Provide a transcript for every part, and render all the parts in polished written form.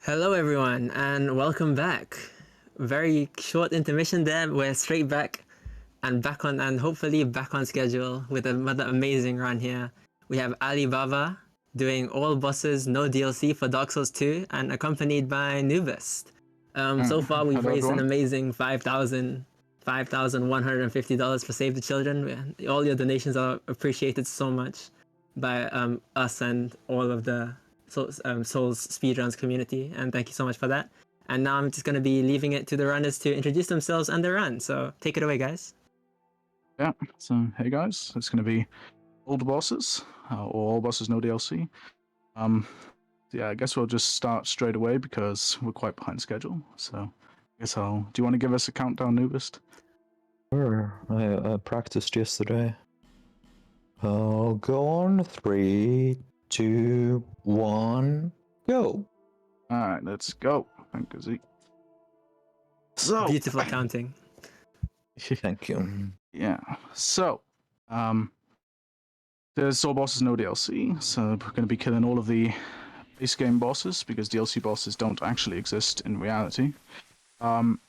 Hello, everyone, and welcome back. Very short intermission there. We're straight back and back on, and hopefully back on schedule with another amazing run here. We have Alibaba doing all bosses, no DLC for Dark Souls 2, and accompanied by Nubist. So far, we've Hello, raised an everyone. amazing $5,150 for Save the Children. All your donations are appreciated so much by us and all of the Souls Speedruns community, and thank you so much for that. And now I'm just going to be leaving it to the runners to introduce themselves and their run. So take it away, guys. Yeah, so hey guys, it's going to be all the bosses, or all bosses no DLC. Yeah, I guess we'll just start straight away because we're quite behind schedule. So I guess do you want to give us a countdown, Nubist? Sure, I practiced yesterday. I'll go on 3, 2, 1, go. Alright, let's go. Thank you, Zeke. So Beautiful counting. Thank you. yeah, so there's all bosses no DLC, so we're going to be killing all of the base game bosses because DLC bosses don't actually exist in reality. And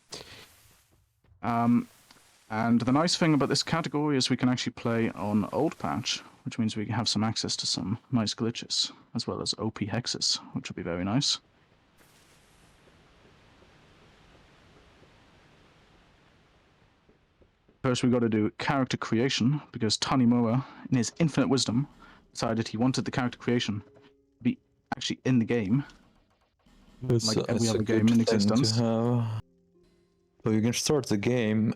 the nice thing about this category is we can actually play on old patch, which means we have some access to some nice glitches, as well as OP hexes, which will be very nice. First, we got to do character creation, because Tanimura, in his infinite wisdom, decided he wanted the character creation to be actually in the game, like every other game in existence. So you can start the game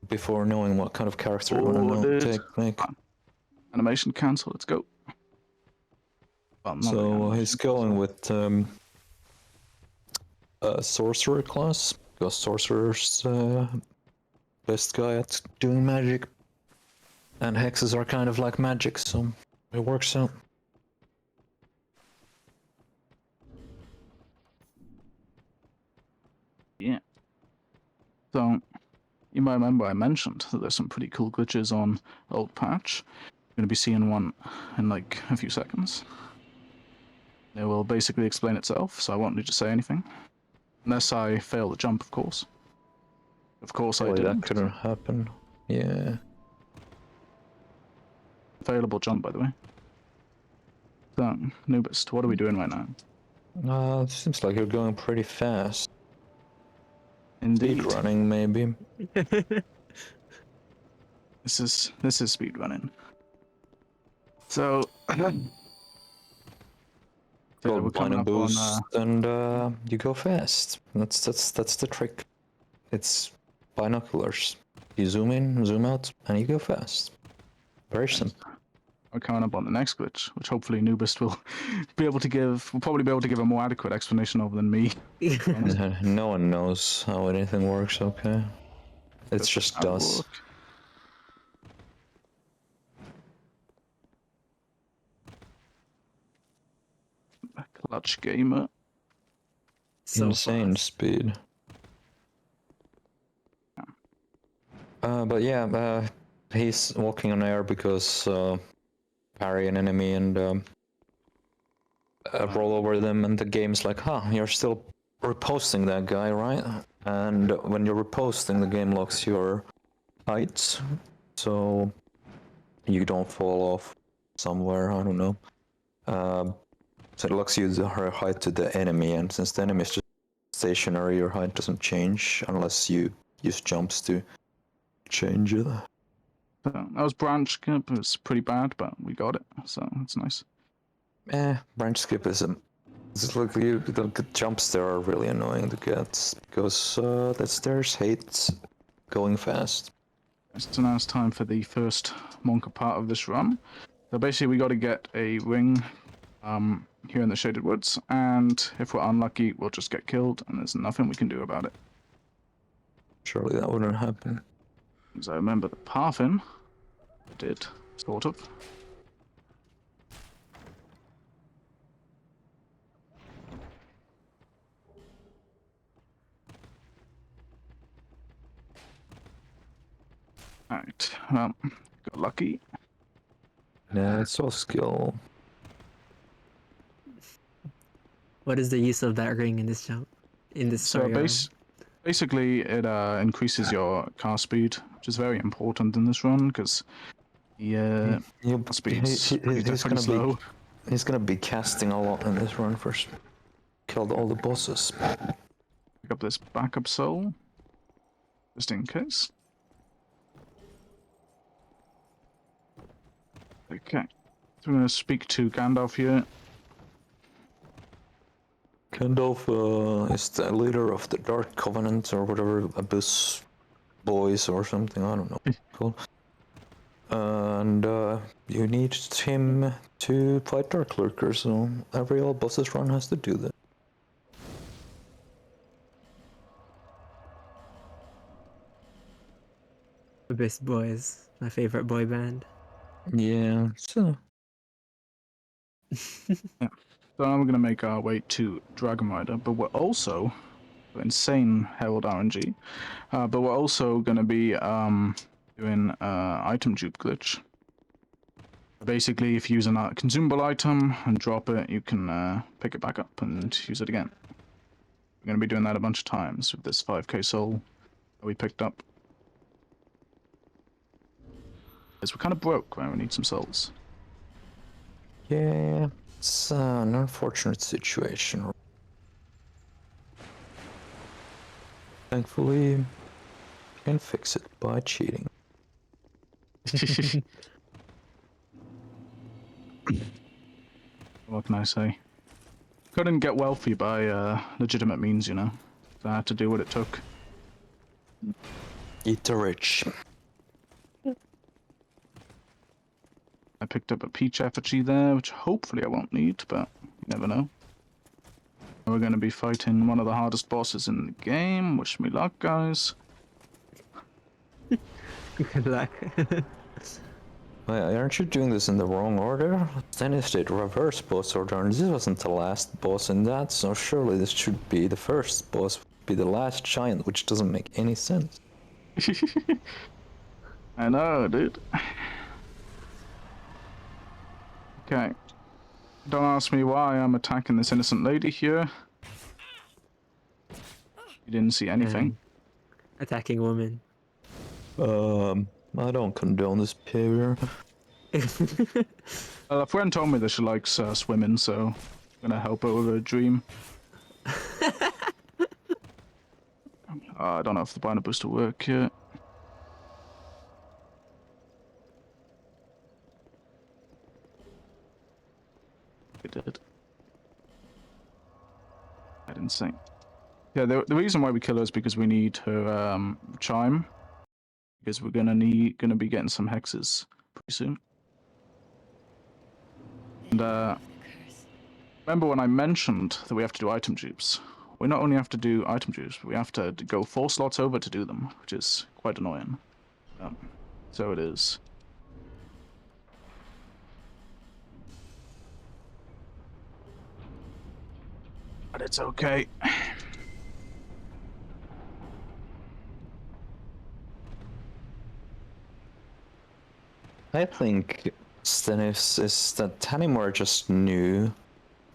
before knowing what kind of character you want to make. Animation cancel, let's go. Well, so he's going with sorcerer class, because sorcerer's best guy at doing magic, and hexes are kind of like magic, so it works out. Yeah. So you might remember I mentioned that there's some pretty cool glitches on old patch. You're going to be seeing one in like a few seconds. It will basically explain itself, so I won't need to say anything. Unless I fail the jump, of course. Of course I didn't. That couldn't happen. Yeah. Failable jump, by the way. So, Nubist, what are we doing right now? It seems like you're going pretty fast. Indeed. Speedrunning, maybe. This is speedrunning. So, We're coming up boost on, and you go fast. That's the trick. It's binoculars. You zoom in, zoom out, and you go fast. Very simple. We're coming up on the next glitch, which hopefully Nubist will probably be able to give a more adequate explanation of than me. No one knows how anything works, okay? It's just does. Clutch gamer. So insane fast. Speed. But yeah, he's walking on air because parry an enemy and roll over them, and the game's like, you're still riposting that guy, right? And when you're riposting, the game locks your height, so you don't fall off somewhere, I don't know. So it locks you the height to the enemy, and since the enemy is just stationary, your height doesn't change unless you use jumps to change it. That was branch skip. It was pretty bad, but we got it, so it's nice. Branch skip is the jumps there are really annoying to get because the stairs hate going fast. So now it's time for the first Monka part of this run. So basically, we got to get a ring here in the Shaded Woods, and if we're unlucky, we'll just get killed, and there's nothing we can do about it. Surely that wouldn't happen. Because I remember the path in. It did, sort of. Alright, well, got lucky. Yeah, it's all skill. What is the use of that ring in this jump? In this So story run? basically, it increases your car speed, which is very important in this run because the car speed's pretty slow. He's gonna be casting a lot in this run first. Killed all the bosses. Pick up this backup soul, just in case. Okay, so we're gonna speak to Gandalf here. Gandalf is the leader of the Dark Covenant or whatever, Abyss Boys or something, I don't know what it's called. And you need him to fight Dark Lurkers, so every all bosses run has to do that. Abyss Boys, my favorite boy band. Yeah, so... Yeah. So now we're gonna make our way to Dragon Rider, but we're also insane Herald RNG. But we're also gonna be doing item dupe glitch. Basically, if you use a consumable item and drop it, you can pick it back up and use it again. We're gonna be doing that a bunch of times with this 5k soul that we picked up. Because we're kind of broke, right? We need some souls. Yeah, it's an unfortunate situation. Thankfully, you can fix it by cheating. What can I say? Couldn't get wealthy by legitimate means, you know. So I had to do what it took. Eat the rich. I picked up a peach effigy there, which hopefully I won't need, but you never know. We're going to be fighting one of the hardest bosses in the game. Wish me luck, guys. Good luck. Wait, aren't you doing this in the wrong order? Dennis did reverse boss order, and this wasn't the last boss in that, so surely this should be the first boss, be the last giant, which doesn't make any sense. I know, dude. Okay. Don't ask me why I'm attacking this innocent lady here. You didn't see anything. Attacking women. I don't condone this behavior. A friend told me that she likes swimming, so I'm gonna help her with her dream. I don't know if the binder boost will work yet. It did. I didn't think. Yeah, the reason why we kill her is because we need her chime. Because we're gonna be getting some hexes pretty soon. And remember when I mentioned that we have to do item dupes? We not only have to do item dupes, but we have to go 4 slots over to do them, which is quite annoying. So it is. But it's okay. I think Stennis is that Tanimura just knew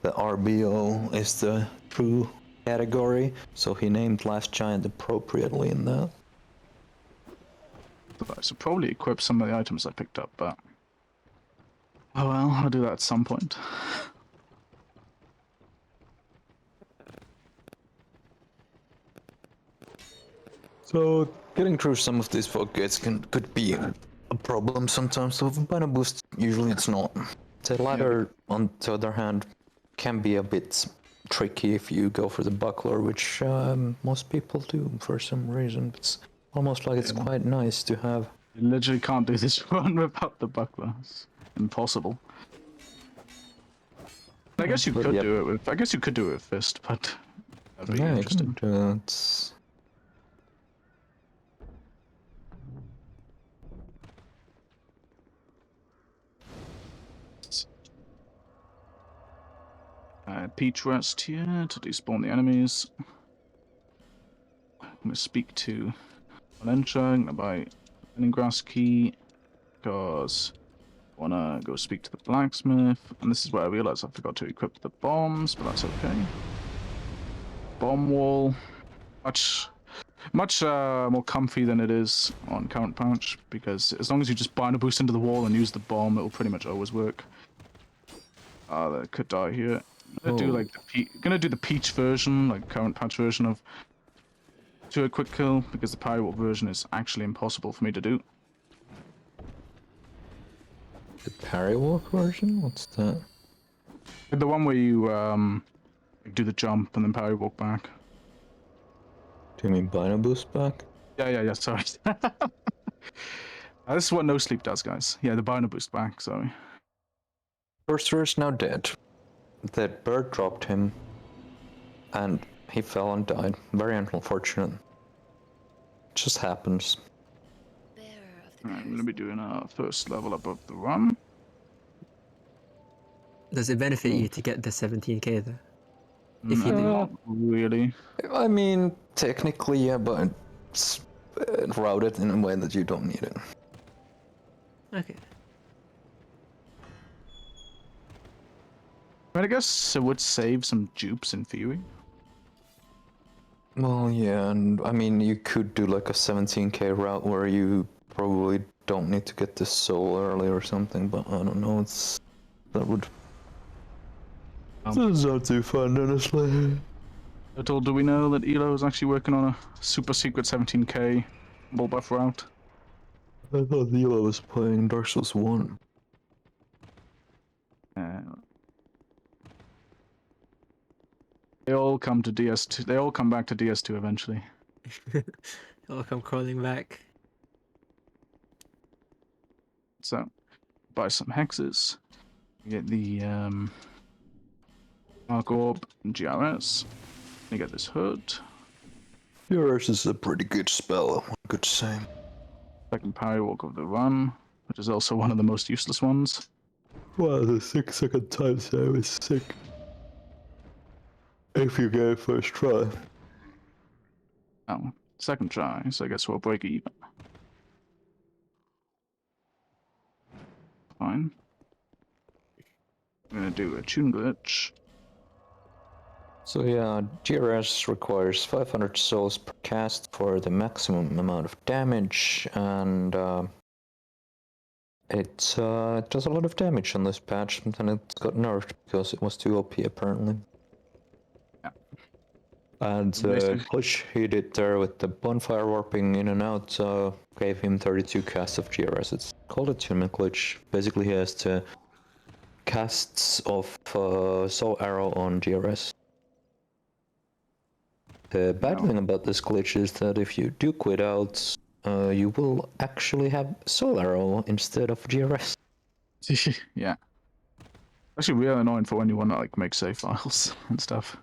that RBO is the true category, so he named Last Giant appropriately in that. I should probably equip some of the items I picked up, but... Oh well, I'll do that at some point. So getting through some of these fog gates could be a problem sometimes. So with Banner Boost, usually it's not. The ladder, on the other hand, can be a bit tricky if you go for the buckler, which most people do for some reason. It's almost like it's quite nice to have. You literally can't do this run without the buckler. It's impossible. I guess you could do it with. I guess you could do it with fist, but that'd be interesting. It's... Peach rest here to despawn the enemies. I'm gonna speak to Valentia. I'm gonna buy Leningrass key because I wanna go speak to the blacksmith. And this is where I realized I forgot to equip the bombs, but that's okay. bomb wall. Much more comfy than it is on current patch, because as long as you just bind a boost into the wall and use the bomb, it'll pretty much always work. That could die here. I'm gonna do the peach version, like current patch version of to a quick kill, because the parry walk version is actually impossible for me to do. The parry walk version? What's that? The one where you do the jump and then parry walk back. Do you mean Bino Boost back? Yeah, sorry. This is what no sleep does, guys. Yeah, the Bino boost back, sorry. Sorcerer is now dead. That bird dropped him, and he fell and died. Very unfortunate. Just happens. Alright, I'm gonna be doing a first level up of the run. Does it benefit you to get the 17k though? If you do. Not really. I mean, technically, yeah, but it's routed in a way that you don't need it. Okay. I guess it would save some dupes in theory. Well, yeah, and I mean, you could do like a 17k route where you probably don't need to get this soul early or something, but I don't know, that would... It's not too fun, honestly. Do we know that Elo is actually working on a super secret 17k ball buff route? I thought Elo was playing Dark Souls 1. They all come to DS2. They all come back to DS2 eventually. I'll come crawling back. So, buy some hexes. Get the Arc Orb and GRS. You get this hood. Yours is a pretty good spell, I could say. Second parry walk of the run, which is also one of the most useless ones. Wow, the 6-second time save is sick. If you get it first try. Oh, second try, so I guess we'll break even. Fine. I'm gonna do a tune glitch. So yeah, GRS requires 500 souls per cast for the maximum amount of damage, and it does a lot of damage on this patch, and then it got nerfed because it was too OP apparently. Yeah. And glitch he did there with the bonfire warping in and out gave him 32 casts of GRS. It's called a attunement glitch. Basically he has to casts of soul arrow on GRS. The bad thing about this glitch is that if you do quit out, you will actually have soul arrow instead of GRS. Yeah. Actually really annoying for when you want to like make save files and stuff.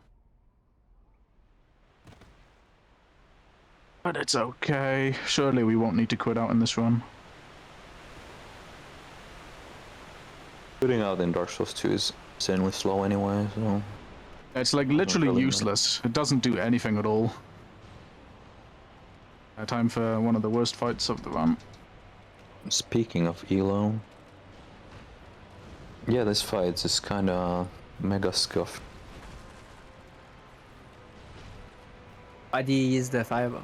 But it's okay. Surely we won't need to quit out in this run. Quitting out in Dark Souls 2 is insanely slow anyway, so... It's like literally useless. It doesn't do anything at all. Time for one of the worst fights of the run. Speaking of Elo... Yeah, this fight is kinda mega scuffed. Why do you use the fireball?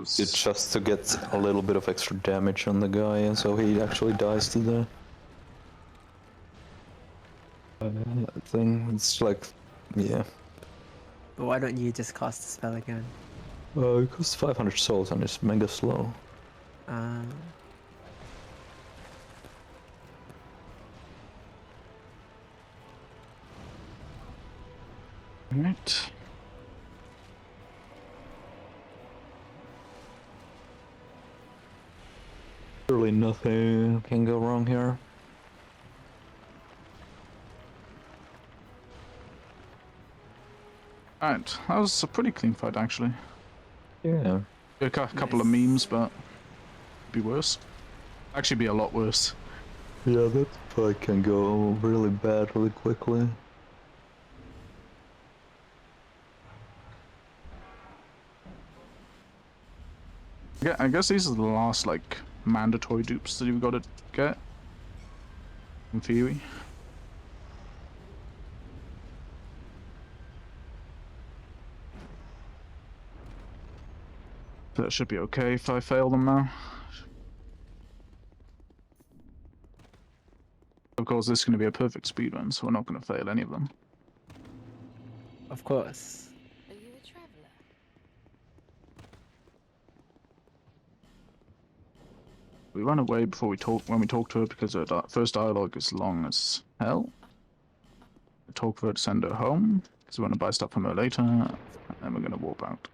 It's just to get a little bit of extra damage on the guy, and so he actually dies to the thing. It's like, yeah. But why don't you just cast the spell again? It costs 500 souls and it's mega slow. Right. Surely nothing can go wrong here. Alright, that was a pretty clean fight actually. Yeah. A couple of memes, but be worse. Actually be a lot worse. Yeah, that fight can go really bad really quickly. Yeah, I guess these are the last like mandatory dupes that you've got to get. in theory. That should be okay if I fail them now. Of course, this is going to be a perfect speedrun, so we're not going to fail any of them. Of course. Are you a traveller? We run away before we talk when we talk to her because her first dialogue is long as hell. We talk to her to send her home because we want to buy stuff from her later, and then we're going to warp out.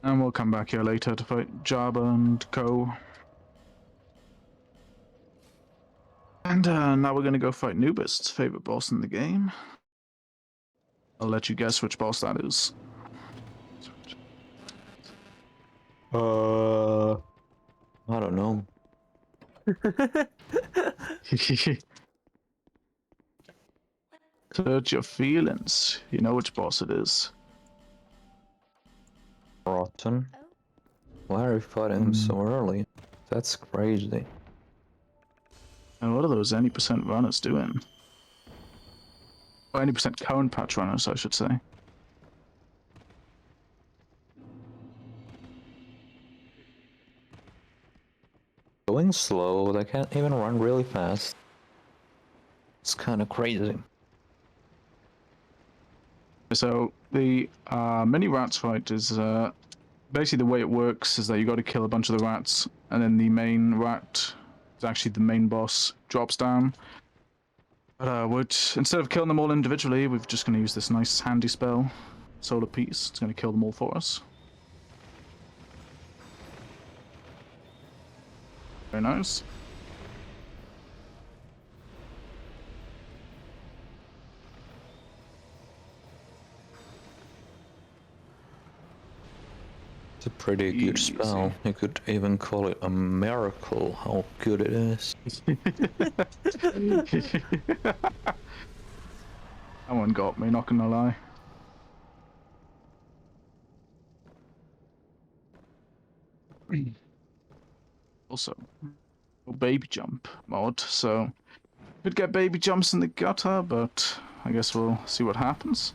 And we'll come back here later to fight Jabba and Co. And now we're going to go fight Nubist's favorite boss in the game. I'll let you guess which boss that is. I don't know. Search your feelings. You know which boss it is. Rotten. Oh, Why are you fighting him so early? That's crazy. And what are those any percent runners doing? Or any percent current patch runners, I should say. Going slow, they can't even run really fast. It's kind of crazy. So the mini rats fight is basically the way it works is that you got to kill a bunch of the rats, and then the main rat is actually the main boss drops down. But instead of killing them all individually, we're just going to use this nice handy spell, Solar Peace. It's going to kill them all for us. Very nice. It's a pretty good Easy. spell. You could even call it a miracle how good it is. That one got me, not gonna lie. Also, baby jump mod, so could get baby jumps in the gutter, but I guess we'll see what happens.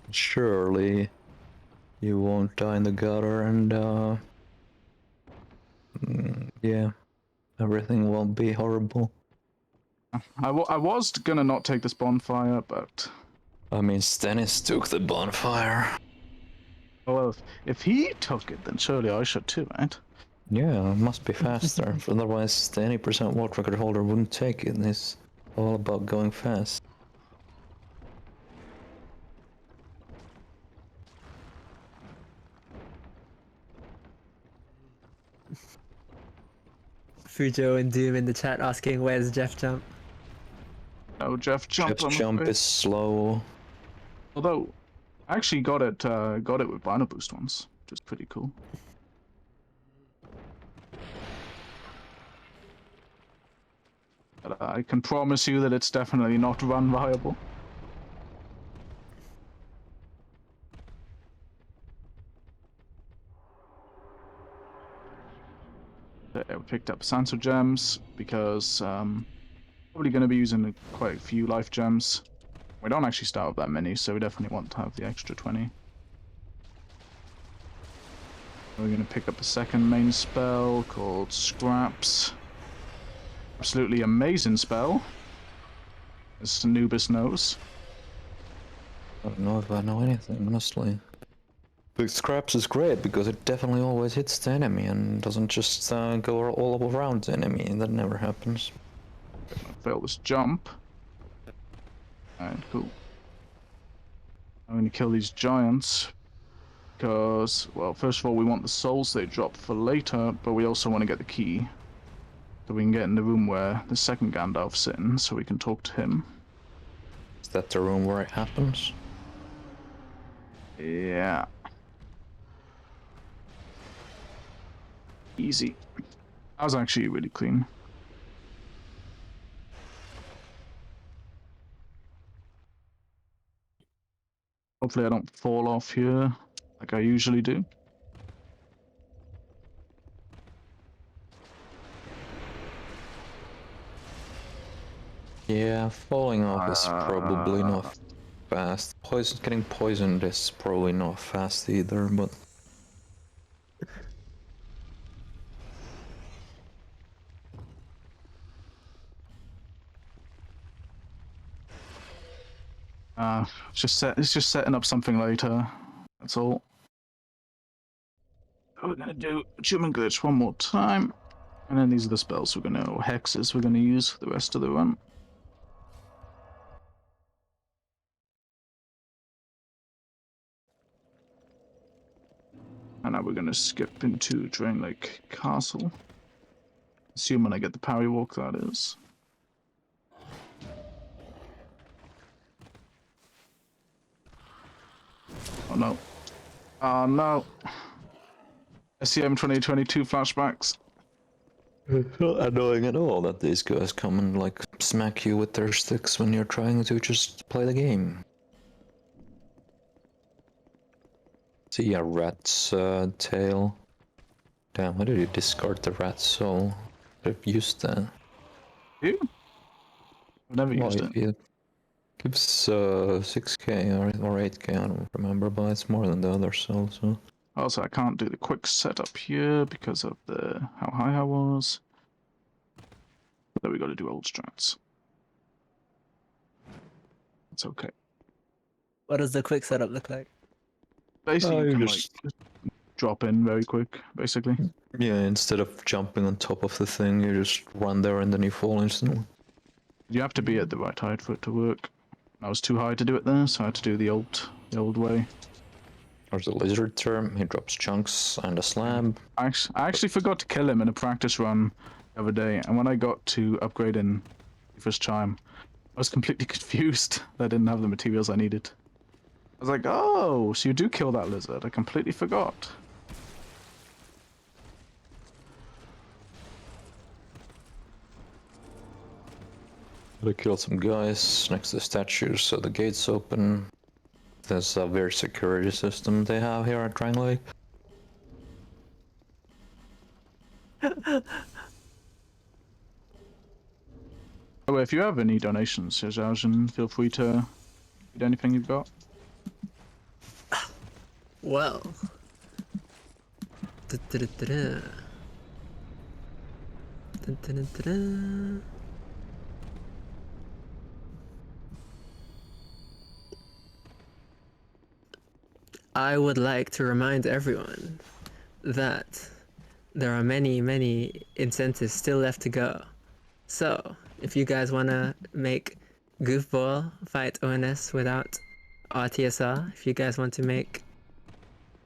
Surely you won't die in the gutter and yeah, everything won't be horrible. I was gonna not take this bonfire, but I mean, Stennis took the bonfire. well, if he took it, then surely I should too, right? Yeah, it must be faster. Otherwise, the 80% world record holder wouldn't take it. It's all about going fast. Fujo and Doom in the chat asking where's Jeff Jump. No, Jeff jump. Jeff's jump is slow. Although, I actually got it with Bino Boost once, which is pretty cool. But I can promise you that it's definitely not run viable. There, we picked up Sansa gems because probably going to be using quite a few life gems. We don't actually start with that many, so we definitely want to have the extra 20. We're going to pick up a second main spell called Scraps. Absolutely amazing spell, as Anubis knows. I don't know if I know anything, honestly. But Scraps is great because it definitely always hits the enemy and doesn't just go all around the enemy. That never happens. Fail this jump. Alright, cool. I'm going to kill these giants because, well, first of all, we want the souls they drop for later, but we also want to get the key. So we can get in the room where the second Gandalf's sitting, so we can talk to him. Is that the room where it happens? Yeah. Easy. That was actually really clean. Hopefully I don't fall off here like I usually do. Yeah, falling off is probably not fast. Getting poisoned is probably not fast either, but... It's just setting up something later. That's all. We're gonna do Human Glitch one more time. And then these are the spells or hexes we're gonna use for the rest of the run. And now we're gonna skip into Drain Lake Castle. Assuming I get the parry walk, that is. Oh no. Oh no. SCM2024 flashbacks. It's not annoying at all that these guys come and like smack you with their sticks when you're trying to just play the game. See a rat's tail. Damn, why did you discard the rat's soul? Could have used that. You? I've never used it. It gives 6k or 8k, I don't remember, but it's more than the other soul, so... Also, I can't do the quick setup here because of how high I was. But then we got to do old strats. It's okay. What does the quick setup look like? Basically, you can just... like drop in very quick, basically. Yeah, instead of jumping on top of the thing, you just run there and then you fall instantly. You have to be at the right height for it to work. I was too high to do it there, so I had to do the old way. There's a lizard term, he drops chunks and a slab. I actually forgot to kill him in a practice run the other day, and when I got to upgrade in the first time, I was completely confused that I didn't have the materials I needed. I was like, oh, so you do kill that lizard. I completely forgot. They killed some guys next to the statues, so the gates open. There's a weird security system they have here at Drang Lake. Oh, if you have any donations, Zhaozhen, feel free to read anything you've got. Well. Da-da-da-da-da. Da-da-da-da-da. I would like to remind everyone that there are many, many incentives still left to go. So, if you guys want to make Goofball fight ONS without RTSR, if you guys want to make...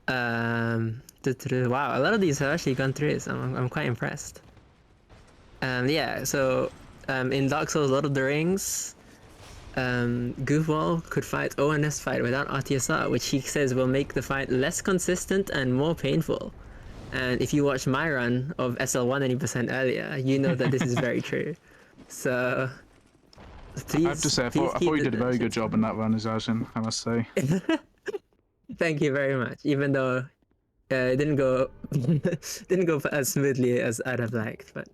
wow, a lot of these have actually gone through, so I'm quite impressed. Yeah, so in Dark Souls Lord of the Rings, Goofball could fight ONS fight without RTSR, which he says will make the fight less consistent and more painful. And if you watch my run of SL 180% earlier, you know that this is very true. So, please. I have to say, I thought you did a very good job in that run, Zhaozhen, I must say. Thank you very much. Even though it didn't go as smoothly as I'd have liked, but.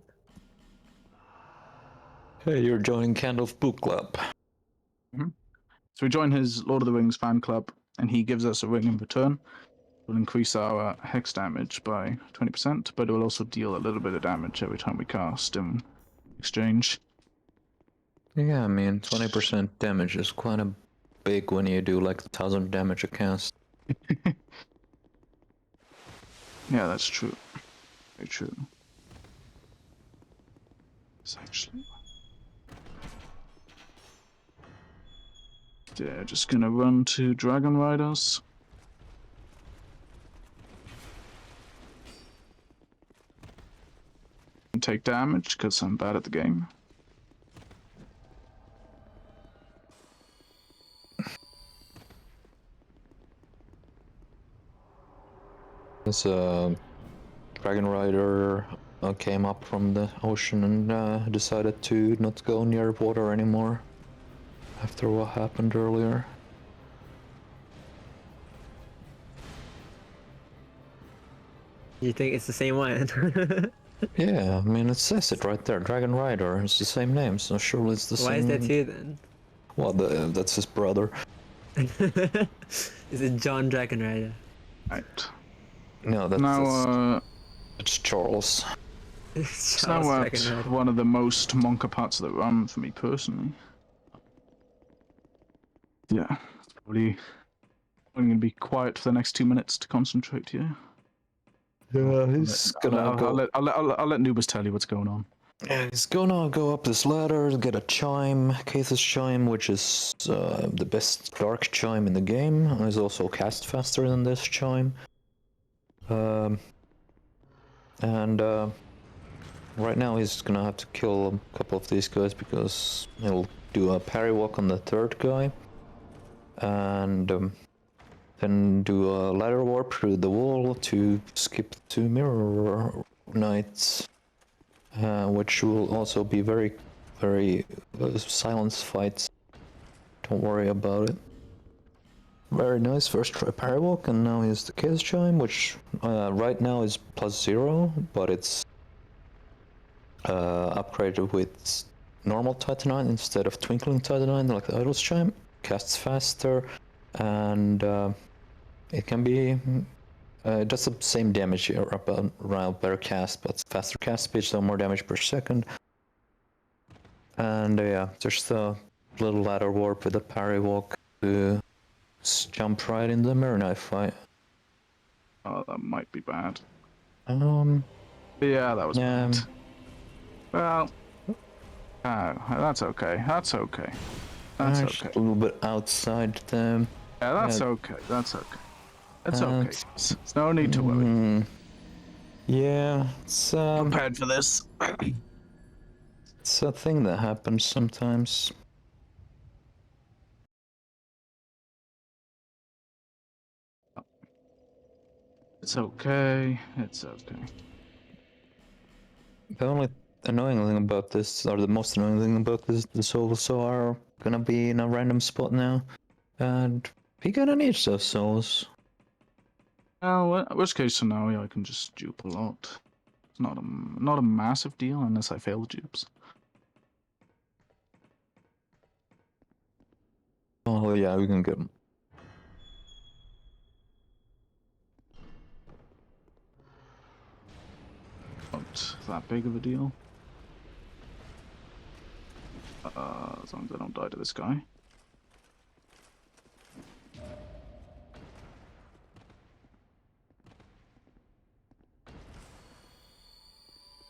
Hey, you're joining Candle's Book Club. So we join his Lord of the Rings fan club, and he gives us a ring in return. Will increase our hex damage by 20%, but it will also deal a little bit of damage every time we cast in exchange. Yeah, I mean, 20% damage is quite a big when you do like 1,000 damage a cast. Yeah, that's true. Very true. It's actually... Yeah, just gonna run to Dragon Riders. And take damage, because I'm bad at the game. This Dragon Rider came up from the ocean and decided to not go near water anymore after what happened earlier. You think it's the same one? Yeah, I mean it says it right there. Dragon Rider. It's the same name, so surely it's the Why same. is there two then? Well, that's his brother. Is it John Dragon Rider? Right. No, Now, it's Charles. it's Charles now Dragon at Rider. one of the most monka parts of the run for me personally. Yeah, it's probably I'm going to be quiet for the next 2 minutes to concentrate here. Yeah, he's gonna go. I'll let Nubis tell you what's going on. Yeah, he's gonna go up this ladder, get a chime, Cathus chime, which is the best dark chime in the game. He's also cast faster than this chime. And right now he's gonna have to kill a couple of these guys because he'll do a parry walk on the third guy, and then do a ladder warp through the wall to skip to mirror knights. Which will also be very silence fights. Don't worry about it. Very nice first try parry walk, and now here's the Chaos Chime, which right now is +0, but it's upgraded with normal Titanite instead of Twinkling Titanite like the Idol's Chime. Casts faster, and it can be it does the same damage around better cast, but faster cast speed, so more damage per second. And yeah, there's the little ladder warp with a parry walk to jump right in the mirror knife fight. Oh, that might be bad. But yeah, that was yeah. bad. Well, that's okay. That's okay. That's okay. A little bit outside the. Yeah, that's okay. That's okay. It's okay. There's no need to worry. Yeah, it's Prepared for this. It's a thing that happens sometimes. It's okay. It's okay. The only annoying thing about this, or the most annoying thing about this, the souls are gonna be in a random spot now, and he gonna need those souls. Well, worst case scenario, I can just dupe a lot. It's not a massive deal unless I fail the dupes. Oh yeah, we can get them. Not that big of a deal. As long as I don't die to this guy.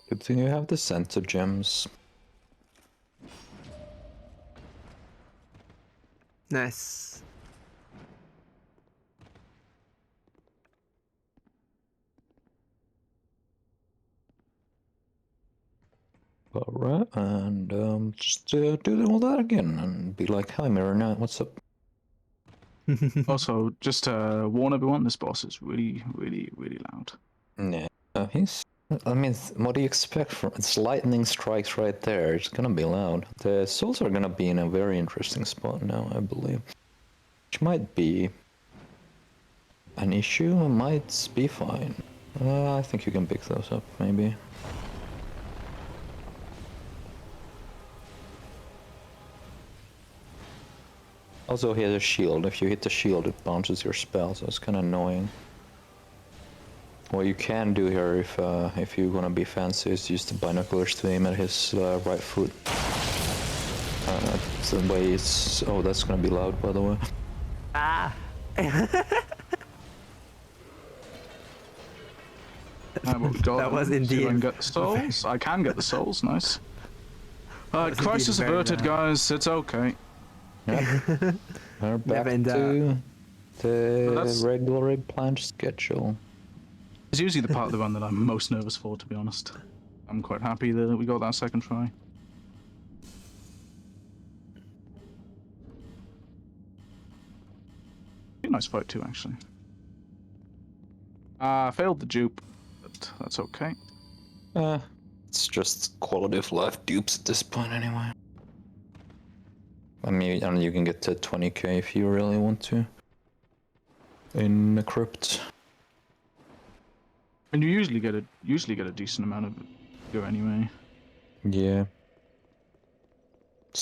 Good thing you have the center gems. Nice. Alright, and just do all that again and be like, hi Mirror Knight, what's up? Also, just to warn everyone, this boss is really loud. Yeah, I mean, what do you expect from it's lightning strikes right there? It's gonna be loud. The souls are gonna be in a very interesting spot now, I believe. Which might be an issue, might be fine. I think you can pick those up, maybe. Also, he has a shield. If you hit the shield, it bounces your spell, so it's kind of annoying. What you can do here, if you want to be fancy, is use the binoculars to aim at his right foot. That's the way it's... Oh, that's gonna be loud, by the way. Ah! That was indeed. I can get the souls. I can get the souls. Nice. Crisis averted, guys. It's okay. Yep. We're back to the regular planned schedule. It's usually the part of the run that I'm most nervous for, to be honest. I'm quite happy that we got that second try. Pretty nice fight too, actually. Failed the dupe, but that's okay. It's just quality of life dupes at this point, anyway. I mean, and you can get to 20k if you really want to. In the crypt. And you usually get a decent amount of go anyway. Yeah.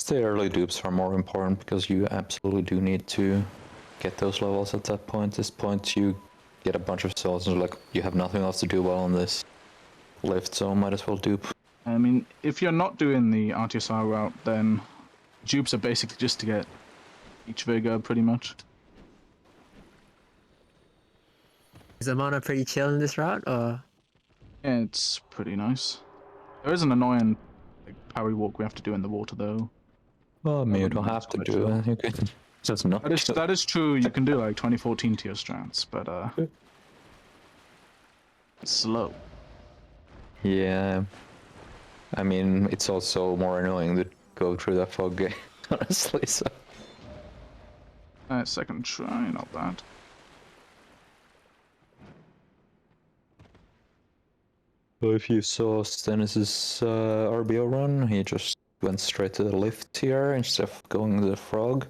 The early dupes are more important because you absolutely do need to get those levels at that point. This point you get a bunch of souls and like you have nothing else to do well on this lift, so might as well dupe. I mean, if you're not doing the RTSR route, then dupes are basically just to get each vigor, pretty much. Is Amana pretty chill in this route, or? Yeah, it's pretty nice. There is an annoying like, parry walk we have to do in the water, though. Well, I mean, you wouldn't don't mind, have it's to quite do chill. it. You can just not. That is true. You can do like 2014 tier strats, but it's slow. Yeah. I mean, it's also more annoying to go through that fog game, honestly, so. Second try, not bad. So if you saw Stennis's RBO run, he just went straight to the lift here instead of going to the frog.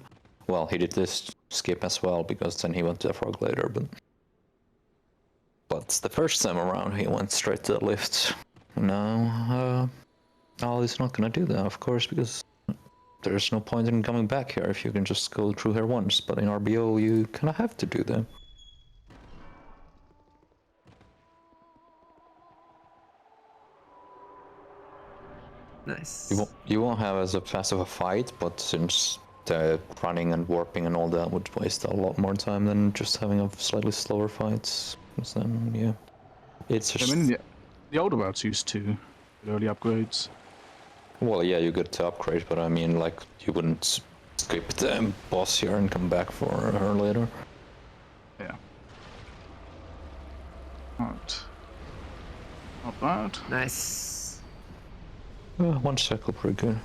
Well, he did this skip as well, because then he went to the frog later, but the first time around he went straight to the lift. Now, Ali's not gonna do that, of course, because there's no point in coming back here if you can just go through here once, but in RBO you kinda have to do that. Nice. You won't have as fast of a fight, but since the running and warping and all that would waste a lot more time than just having a slightly slower fight. Then yeah, it's just. I mean, the older routes used to early upgrades. Well, yeah, you get to upgrade, but I mean, like, you wouldn't skip the boss here and come back for her later. Yeah. Alright. Not bad. Nice. One cycle, pretty good.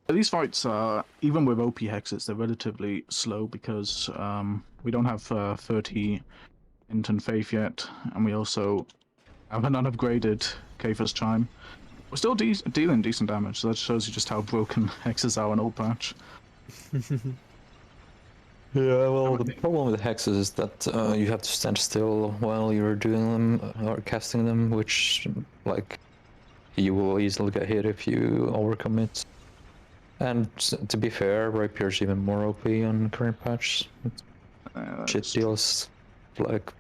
These fights are, even with OP hexes, they're relatively slow because we don't have 30 Int and Faith yet, and we also have an unupgraded Kafir's Chime. We're still dealing decent damage, so that shows you just how broken hexes are on old patch. Yeah, well, the problem with hexes is that you have to stand still while you're doing them or casting them, which, like, you will easily get hit if you overcommit. And to be fair, Rapier's even more OP on current patch. Shit deals, like.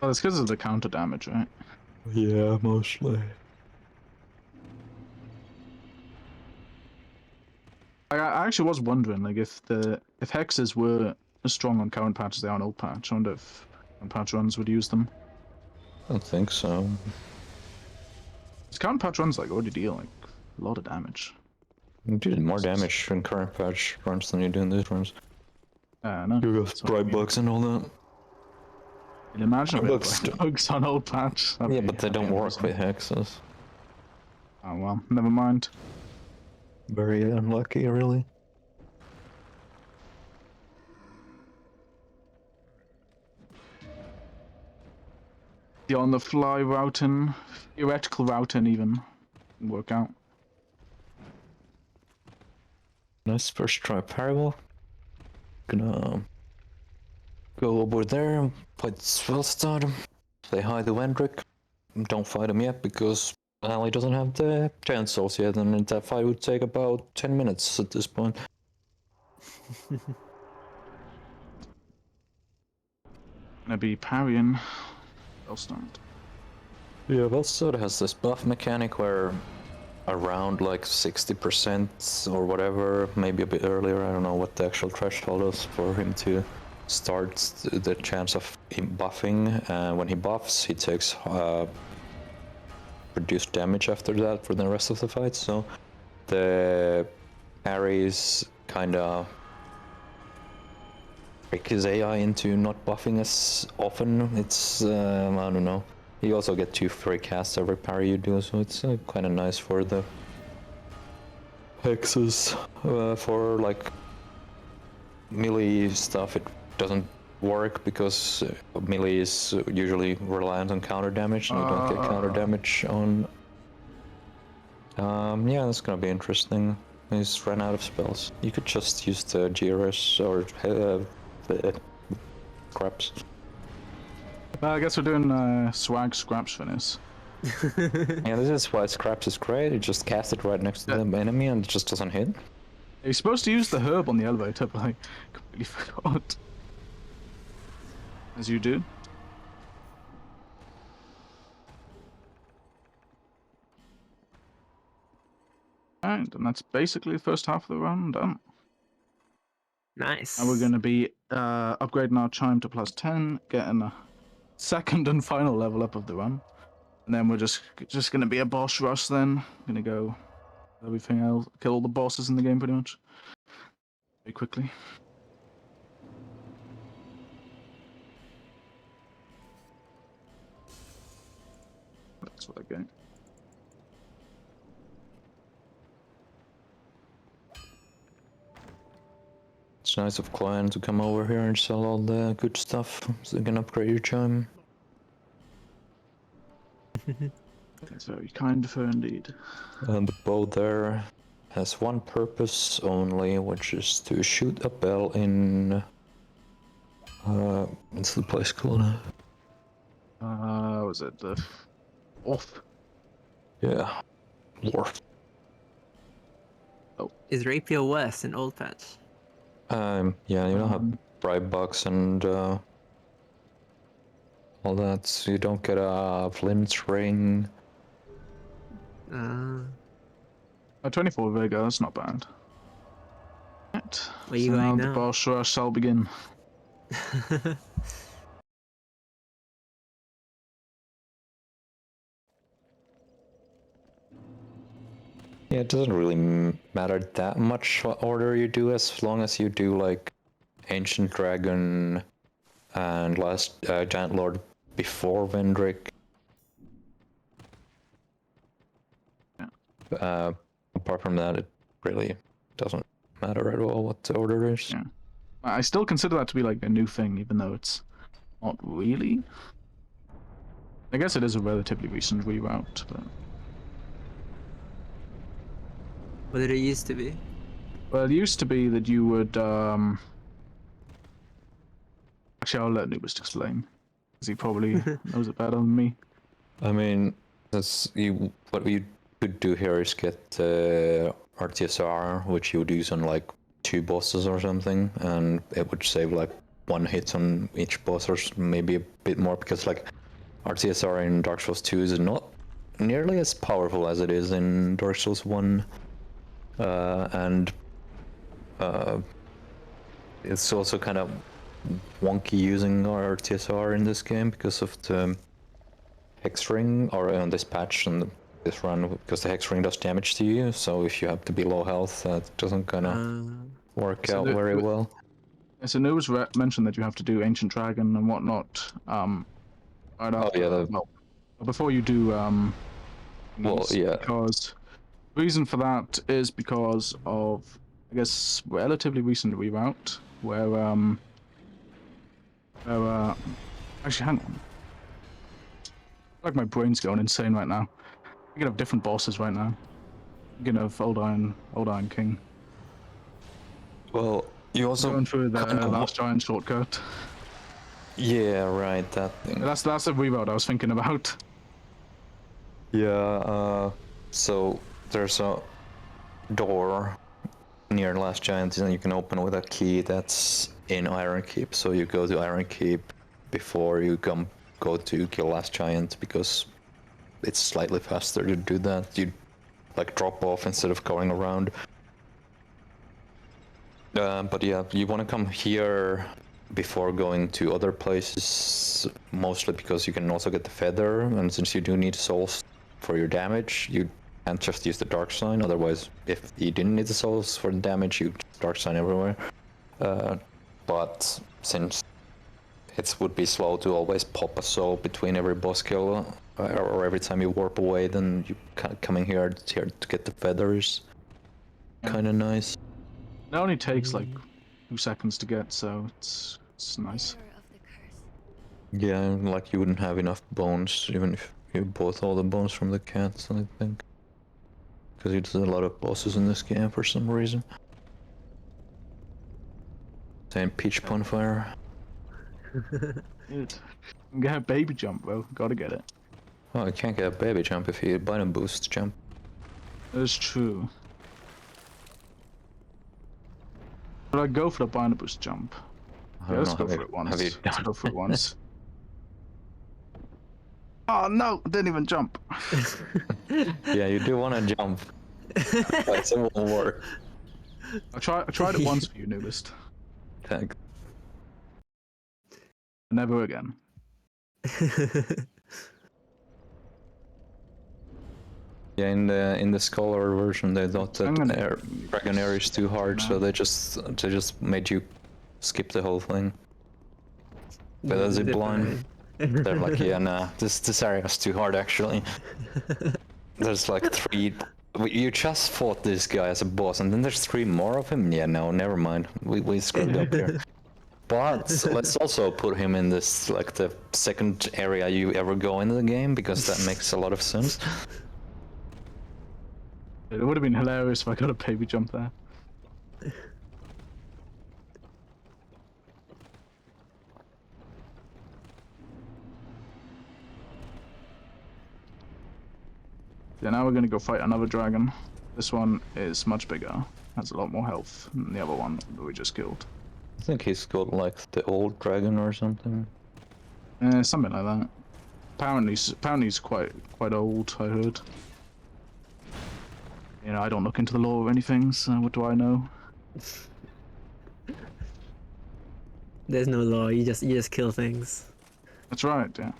Well, it's because of the counter damage, right? Yeah, mostly. I actually was wondering, like, if hexes were as strong on current patch as they are on old patch, I wonder if patch runs would use them. I don't think so. Because current patch runs like already deal like a lot of damage. You did more damage in current patch runs than you do in these runs. No. You got bright bugs and all that. Imagine a bit of Bugs bright bugs on old patch. Yeah, but they don't work with hexes. Oh well, never mind. Very unlucky, really. The on the fly routing, theoretical routing even can work out. Nice first try parable. Gonna go over there, fight Svelstad, say hi to Wendrick. Don't fight him yet because Ali doesn't have the chancels yet, and that fight would take about 10 minutes at this point. Gonna be parrying. They'll start. Yeah, Svelstad has this buff mechanic where around like 60% or whatever, maybe a bit earlier, I don't know what the actual threshold is for him to start the chance of him buffing. When he buffs, he takes reduced damage after that for the rest of the fight, so the parries kinda trick his AI into not buffing as often. It's, I don't know. You also get 2 free casts every parry you do, so it's kind of nice for the hexes. For like melee stuff, it doesn't work because melee is usually reliant on counter damage, and you don't get counter damage on. Yeah, that's gonna be interesting. He's run out of spells. You could just use the GRS or scraps. Well, I guess we're doing swag scraps for this. Yeah, this is why scraps is great. You just cast it right next to the enemy and it just doesn't hit. You're supposed to use the herb on the elevator, but I completely forgot. As you do. Alright, and that's basically the first half of the run done. Nice. And we're going to be upgrading our chime to +10, getting a second and final level up of the run. And then we're just going to be a boss rush then. Going to go everything else, kill all the bosses in the game pretty much. Very quickly. That's what I get. It's nice of client to come over here and sell all the good stuff so they can upgrade your chime. That's very kind of her indeed. And the bow there has one purpose only, which is to shoot a bell in... what's the place called? Was it the off? Yeah, Wharf. Is Rapier worse in Old Patch? Yeah, you don't have bribe bucks and all that, so you don't get a flint ring. 24 Vega, that's not bad. Right. Where you so going now now? the boss rush shall begin. Yeah, it doesn't really matter that much what order you do, as long as you do like Ancient Dragon and Last Giant Lord before Vendrick. Yeah. Apart from that, it really doesn't matter at all what the order is. Yeah. I still consider that to be like a new thing, even though it's not really. I guess it is a relatively recent reroute, but... What did it used to be? Well, it used to be that you would, Actually, I'll let Nubis explain, because he probably knows it better than me. I mean, what you could do here is get RTSR, which you would use on like 2 bosses or something, and it would save like 1 hit on each boss, or maybe a bit more, because like RTSR in Dark Souls 2 is not nearly as powerful as it is in Dark Souls 1, and it's also kind of wonky using RTSR in this game because of the hex ring, or on this patch and this run, because the hex ring does damage to you, so if you have to be low health, that doesn't kind of work out very well. So Nubis mentioned that you have to do Ancient Dragon and whatnot, right after, well, before you do, well, yeah. Because the reason for that is because of, I guess, relatively recent reroute, where, actually, hang on. Like my brain's going insane right now. I'm thinking of different bosses right now. I'm thinking of Old Iron King. Well, you also going through the Last Giant shortcut. Yeah, right, that thing. That's the reroute I was thinking about. Yeah, so there's a door near Last Giant and you can open with a key that's in Iron Keep, so you go to Iron Keep before you go to kill Last Giant, because it's slightly faster to do that. You like drop off instead of going around. But yeah, you want to come here before going to other places, mostly because you can also get the feather, and since you do need souls for your damage, you can't just use the dark sign. Otherwise, if you didn't need the souls for the damage, you dark sign everywhere. But since it would be slow to always pop a soul between every boss kill, or every time you warp away, then you coming here to get the feathers. Kind of nice. It only takes like 2 seconds to get, so it's nice. Yeah, like you wouldn't have enough bones even if you bought all the bones from the cats, I think. Because there's a lot of bosses in this game for some reason. Same Peach Bonfire. Good. Get a baby jump, bro. Gotta get it. Oh, you can't get a baby jump if you button boost jump. That's true. But I go for the binder boost jump. I Yeah, don't let's know. go for it once. Let's go for it once. Oh no! Didn't even jump. Yeah, you do want to jump, but it won't work. I tried it once for you, newbist. Thanks. Never again. Yeah, in the Scholar version, they thought that Dragon Air is too hard, so they just made you skip the whole thing. But as a blind, they're like, yeah, nah, this area is too hard actually. There's like 3. You just fought this guy as a boss, and then there's 3 more of him. Yeah, no, never mind. We screwed up here. But let's also put him in this, like, the second area you ever go into the game, because that makes a lot of sense. It would have been hilarious if I got a baby jump there. Yeah, now we're gonna go fight another dragon. This one is much bigger, has a lot more health than the other one that we just killed. I think he's got, like, the old dragon or something. Something like that. Apparently he's quite old, I heard. You know, I don't look into the lore or anything, so what do I know? There's no law. You just kill things. That's right, yeah.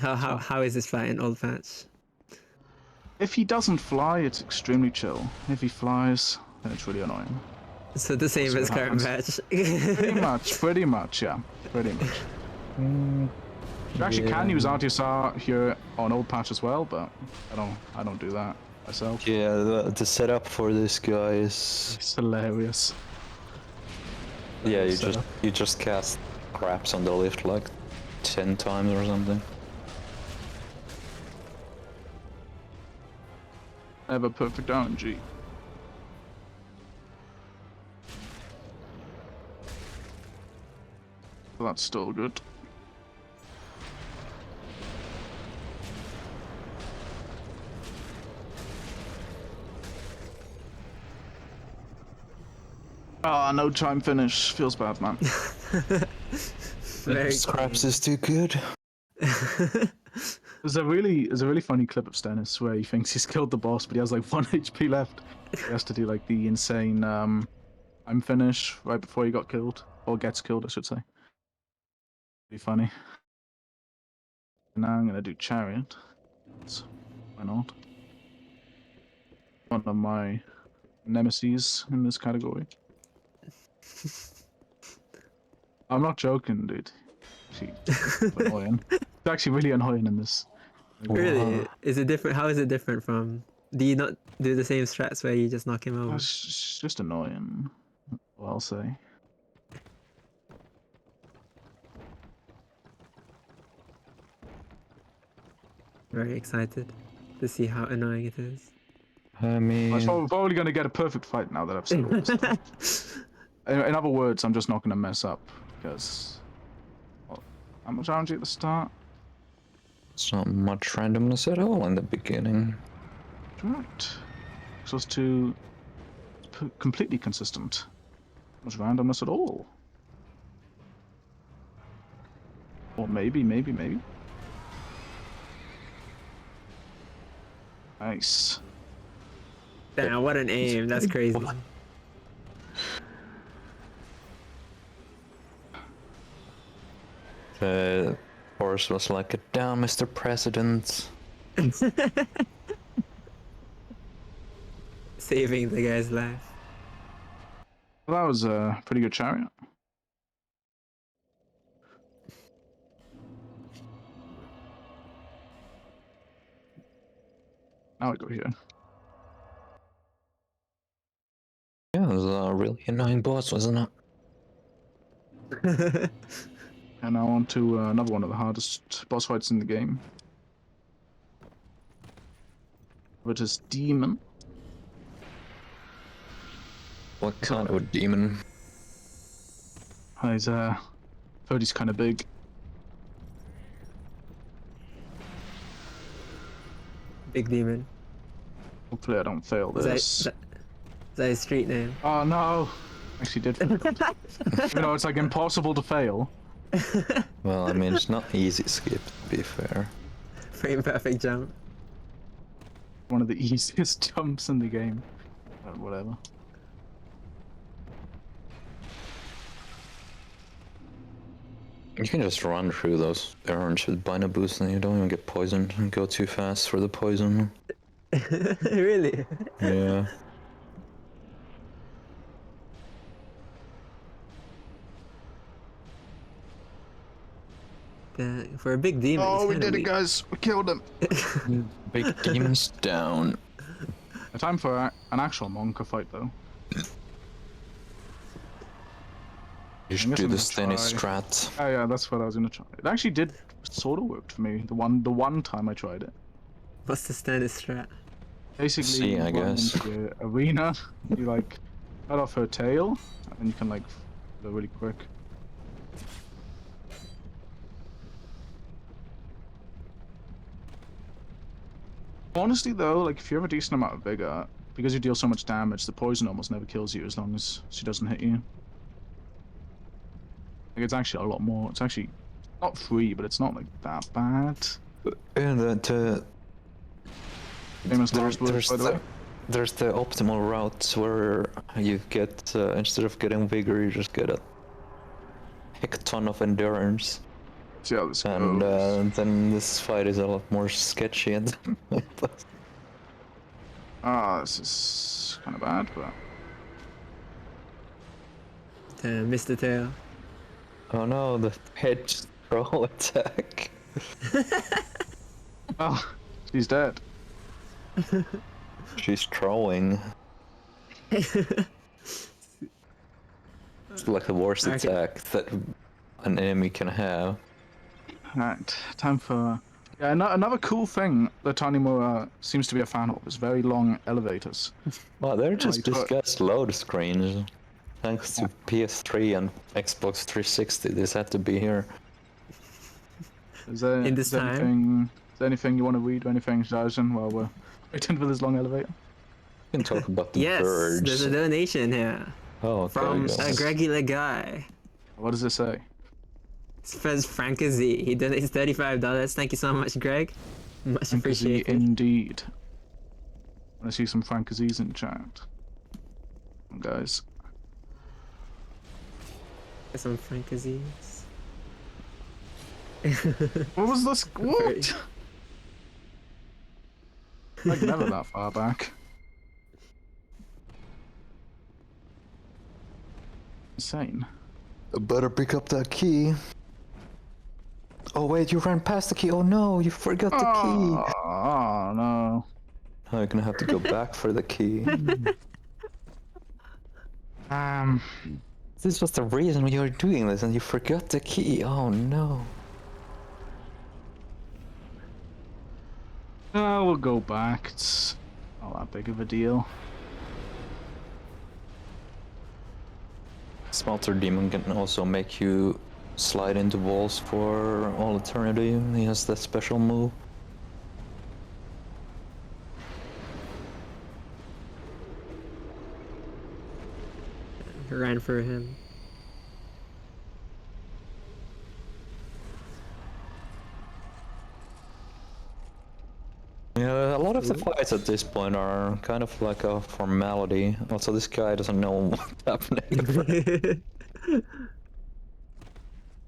How is this fight in Old Patch? If he doesn't fly, it's extremely chill. If he flies, then it's really annoying. So the same as current patch. Pretty much, yeah. Pretty much. You actually can use RTSR here on Old Patch as well, but I don't do that myself. Yeah, the setup for this guy is... It's hilarious. Yeah, you just cast craps on the lift like 10 times or something. Never perfect RNG. That's still good. Ah, no time finish. Feels bad, man. Scraps is too good. There's a really funny clip of Stennis where he thinks he's killed the boss, but he has like 1 HP left. He has to do like the insane I'm finish right before he got killed, or gets killed, I should say. Pretty funny. Now I'm gonna do Chariot. Why not? One of my nemesis in this category. I'm not joking, dude. It's annoying. It's actually really annoying in this. Really? Is it different? How is it different from? Do you not do the same strats where you just knock him over? It's just annoying. Well, I'll say. Very excited to see how annoying it is. I mean... I'm probably going to get a perfect fight now that I've seen this. In other words, I'm just not going to mess up, because... Well, how much RNG at the start? It's not much randomness at all in the beginning. Right. So it's too... completely consistent. Not much randomness at all. Or maybe. Nice. Damn, what an aim. That's crazy. The horse was like, "Get down, Mr. President." Saving the guy's life. Well, that was a pretty good chariot. Now I go here. Yeah, it was a really annoying boss, wasn't it? And now on to another one of the hardest boss fights in the game. Which is demon. What kind of a demon? He's heard he's kind of big. Big demon. Hopefully I don't fail Is this. is that his street name? Oh no! Actually did. Even though it's like impossible to fail. Well, I mean, it's not easy skip, to be fair. Frame perfect jump. One of the easiest jumps in the game. Whatever. You can just run through those errands with Bino Boost and you don't even get poisoned and go too fast for the poison. Really? Yeah. For a big demon. Oh, he's we kinda did it, weak. guys! We killed him! Big demons down. A time for an actual Monka fight, though. You should do the Stenny strat. Oh yeah, that's what I was gonna try. It actually did sort of work for me. The one time I tried it. What's the standard strat? Basically, C, you I run guess. into the arena, you like cut off her tail, and then you can like go really quick. Honestly though, like if you have a decent amount of vigor, because you deal so much damage, the poison almost never kills you as long as she doesn't hit you. Like it's actually a lot more. It's actually not free, but it's not like that bad. And the Famous last words, by the way. there's the optimal route where you get, instead of getting vigor, you just get a heck ton of endurance. See how this And goes. then this fight is a lot more sketchy and This is kind of bad, but Mr. Tail. oh no, the hedge throw attack. oh, she's dead. She's throwing. It's like the worst Okay. attack that an enemy can have. Right, time for another cool thing that Tanimura seems to be a fan of is very long elevators. Well, they're just you put- discussed load screens. Thanks to PS3 and Xbox 360, this had to be here. Is there, In this is there time? anything you want to read or anything, Jason, while we're waiting for this long elevator? We can talk about the Yes, birds. there's a donation here Oh, okay. from a yes. regular guy. What does it say? It's first Frank Z. He donates $35. Thank you so much, Greg. Much Frank Z, appreciated. indeed. I see some Frank Z's in chat. Guys. Some Frank Z's. What was this? Very- What? Like never that far back. Insane. Better pick up that key. Oh wait, you ran past the key. Oh no, you forgot the key. Oh no. Now you're gonna have to go back for the key. This was the reason you were doing this and you forgot the key. Oh no. No, we'll go back. It's not that big of a deal. Smelter Demon can also make you slide into walls for all eternity. He has that special move. Ran for him. Yeah, a lot of the fights at this point are kind of like a formality. Also, this guy doesn't know what's happening.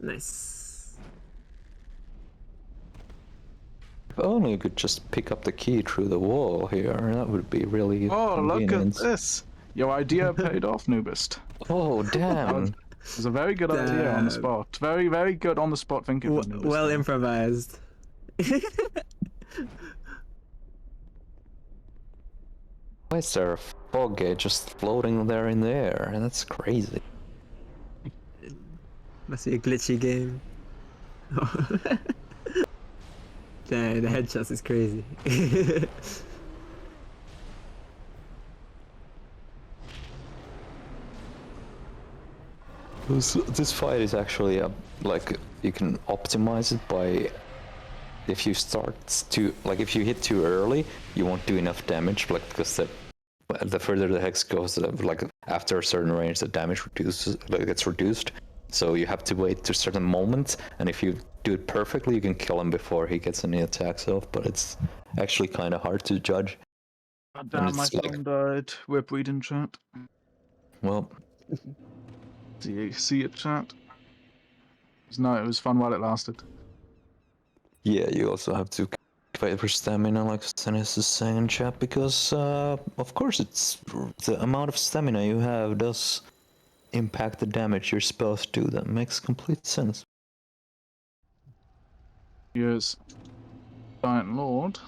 Nice. If only you could just pick up the key through the wall here, that would be really Oh, look at convenient. this! Your idea paid off, Noobist. Oh, damn. It was a very good idea on the Damn. spot. Very, very good on the spot thinking. from Noobist. Well improvised. Why is there a fog gate just floating there in the air? And that's crazy. Must be a glitchy game. Dang, the headshots is crazy. This fight is actually like you can optimize it by if you start to like if you hit too early, you won't do enough damage, like because the further the hex goes, like after a certain range, the damage reduces, like gets reduced. So you have to wait to a certain moment, and if you do it perfectly, you can kill him before he gets any attacks off. But it's actually kind of hard to judge. God And damn, my it's like, phone died. We're breeding chat. well, Do you see it, chat? No, it was fun while it lasted. yeah, you also have to fight for stamina, like Stennis is saying in chat, because of course it's the amount of stamina you have does impact the damage your spells do. That makes complete sense. Here's Giant Lord.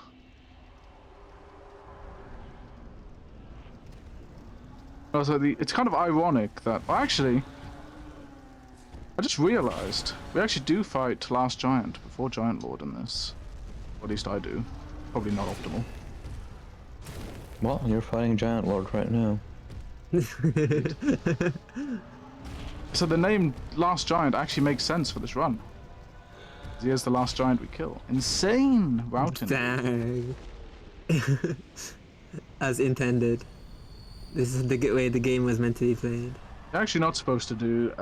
Also, it's kind of ironic that... Well, actually, I just realized we actually do fight Last Giant before Giant Lord in this. Or at least I do. Probably not optimal. Well, you're fighting Giant Lord right now. So the name Last Giant actually makes sense for this run. He is the last giant we kill. Insane routing. Dang. As intended. This is the way the game was meant to be played. You're actually not supposed to do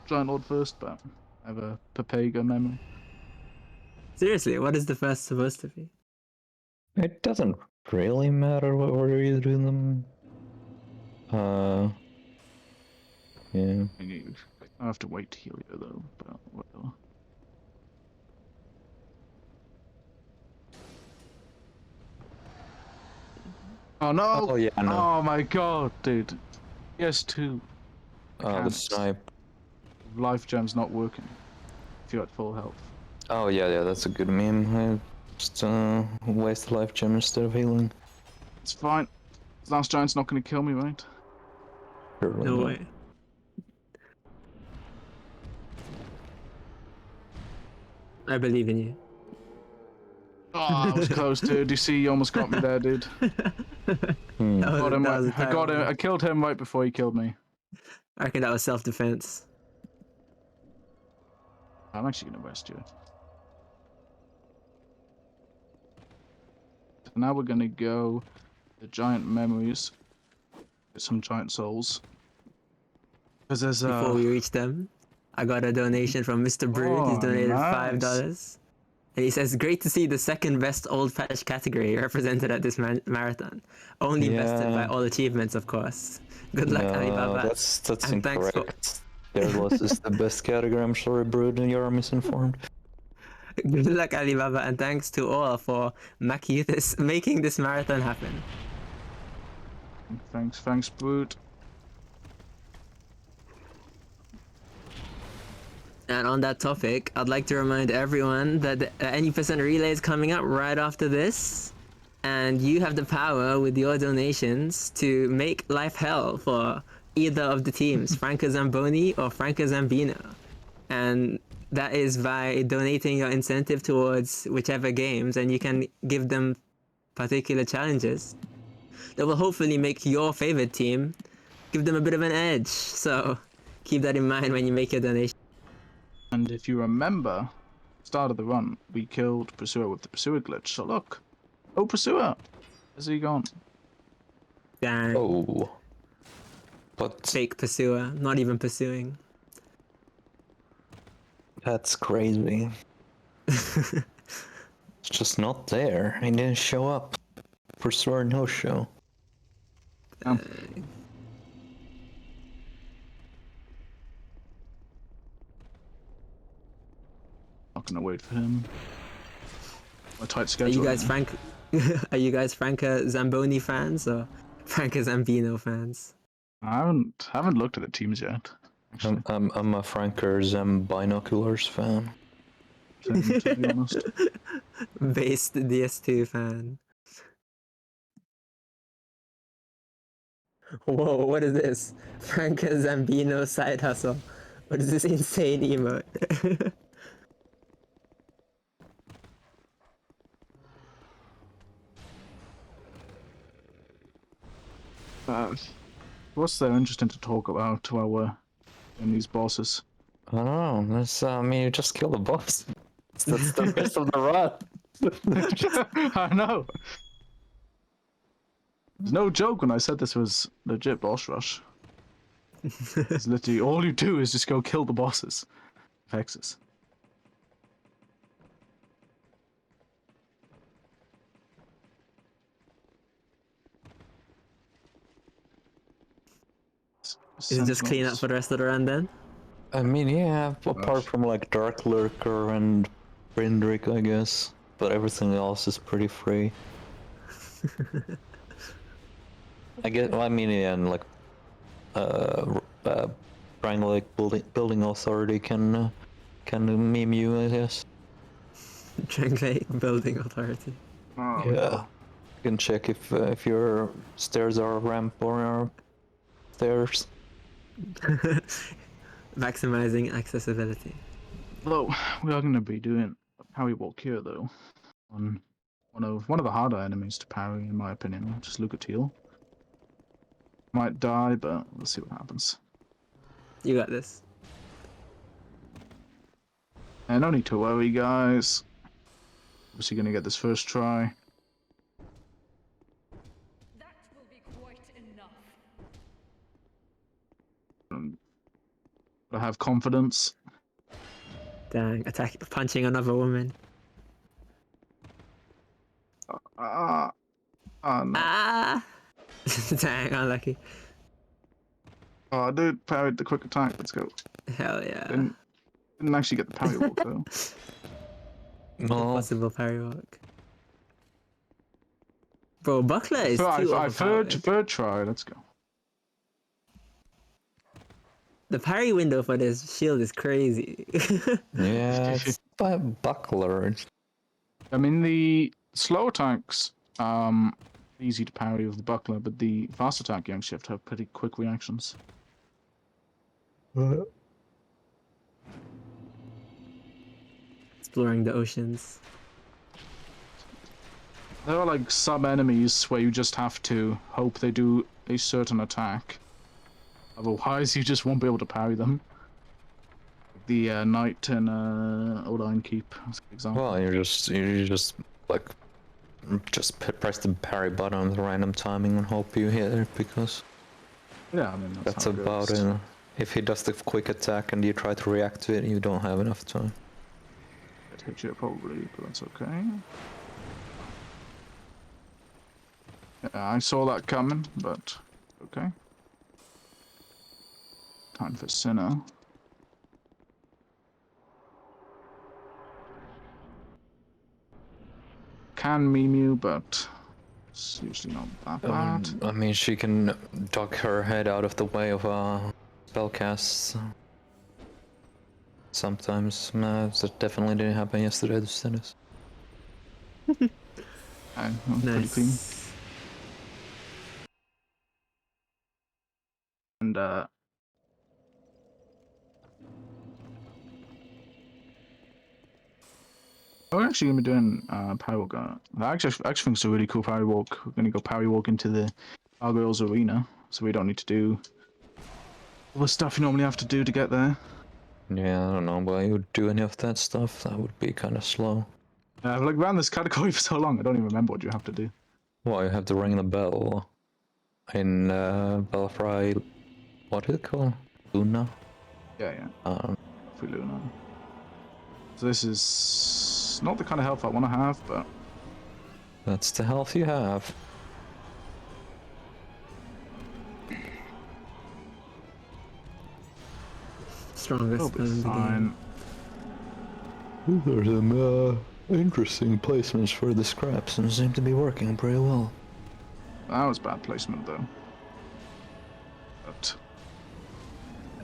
Giant Lord first, but I have a Pepega memory. Seriously, what is the first supposed to be? It doesn't really matter what order you do them. Yeah. I have to wait to heal you though, but whatever. Oh no! Oh yeah, no. Oh my god, dude. PS2. The snipe. Life gem's not working. If you're at full health. Oh yeah, that's a good meme. I just waste the life gem instead of healing. It's fine. Last giant's not gonna kill me, right? Surely No not. way. I believe in you. Oh, I was close, dude. You see, you almost got me there, dude. Got him right. I got him. I killed him right before he killed me. I reckon that was self-defense. I'm actually gonna rest you. So now we're gonna go the giant memories. Get some giant souls. Because there's Before we reach them, I got a donation from Mr. Brood. He's donated nice. $5. And he says, great to see the second best old fetch category represented at this marathon. Only bested by all achievements, of course. Good luck, Alibaba. That's and incorrect. Fearless is the best category. I'm sorry, Brood, you're misinformed. Good luck, Alibaba, and thanks to all for making this marathon happen. Thanks, Brute. And on that topic, I'd like to remind everyone that the any percent relay is coming up right after this. And you have the power with your donations to make life hell for either of the teams, Franca Zamboni or Franca Zambino. And that is by donating your incentive towards whichever games, and you can give them particular challenges that will hopefully make your favorite team give them a bit of an edge. So keep that in mind when you make your donation. And if you remember, start of the run, we killed Pursuer with the Pursuer glitch. So look, oh Pursuer, where's he gone? Dang. Oh, but Fake pursuer, not even pursuing. that's crazy. It's just not there. He didn't show up. Pursuer no show. Not gonna wait for him. A tight Are schedule. you guys Are you guys Franca Zamboni fans or Franca Zambino fans? I haven't looked at the teams yet. Actually, I'm a Franker Binoculars fan. to be honest. Based DS2 fan. Whoa, what is this? Franca Zambino side hustle. What is this insane emote? What's there interesting to talk about while we're in these bosses. I don't know. That's, I mean, you just kill the boss. That's the rest of the run. I know. There's no joke when I said this was legit boss rush. It's literally all you do is just go kill the bosses. Hexes. Is it just clean up for the rest of the run then? I mean, yeah, apart from like Dark Lurker and Brindrick, I guess. But everything else is pretty free. I guess, well, I mean, yeah, and like, Brine Lake Building Authority can meme you, I guess. Translate building authority. Oh, Yeah. You can check if your stairs are a ramp or are stairs. Maximizing accessibility. Although we are going to be doing a parry walk here, though, on one of the harder enemies to parry, in my opinion. Just look at Teal. Might die, but we'll see what happens. You got this. And no need to worry, guys. Obviously, going to get this first try. That will be quite enough. I have confidence. Dang, punching another woman. No. Ah! Dang, unlucky. Oh, dude, parried the quick attack. Let's go. Hell yeah. Didn't actually get the parry walk, though. No. Possible parry walk. Bro, Buckler is too overpowered. Third try. Let's go. The parry window for this shield is crazy. Yeah, it's by Buckler. I mean, the slow attacks, easy to parry with the buckler, but the fast attack young shift have pretty quick reactions. Exploring the oceans. There are like sub-enemies where you just have to hope they do a certain attack. Otherwise, you just won't be able to parry them. The Knight in Odine Keep, as an example. Well, you just like press the parry button with random timing and hope you hit it, because Yeah, I mean, that's how it about goes. it. If he does the quick attack and you try to react to it, you don't have enough time. It hit you probably, but that's okay. Yeah, I saw that coming, but okay. Time for Sinner. Can meme you, but it's usually not that bad. I mean, she can duck her head out of the way of spellcasts. Sometimes. That definitely didn't happen yesterday to Stennis. Pretty clean. Nice. And we're actually gonna be doing parry walk. I actually think it's a really cool parry walk. We're gonna go parry walk into the Gargoyles Arena, so we don't need to do all the stuff you normally have to do to get there. Yeah, I don't know why you would do any of that stuff. That would be kind of slow. I've like ran this category for so long, I don't even remember what you have to do. Well, you have to ring the bell in Belfry. What is it called? Luna? Yeah. Um, For Luna. So this is not the kind of health I want to have, but that's the health you have. Strongest it'll be gun in the game. fine. There's some interesting placements for the scraps and seem to be working pretty well. That was bad placement though. But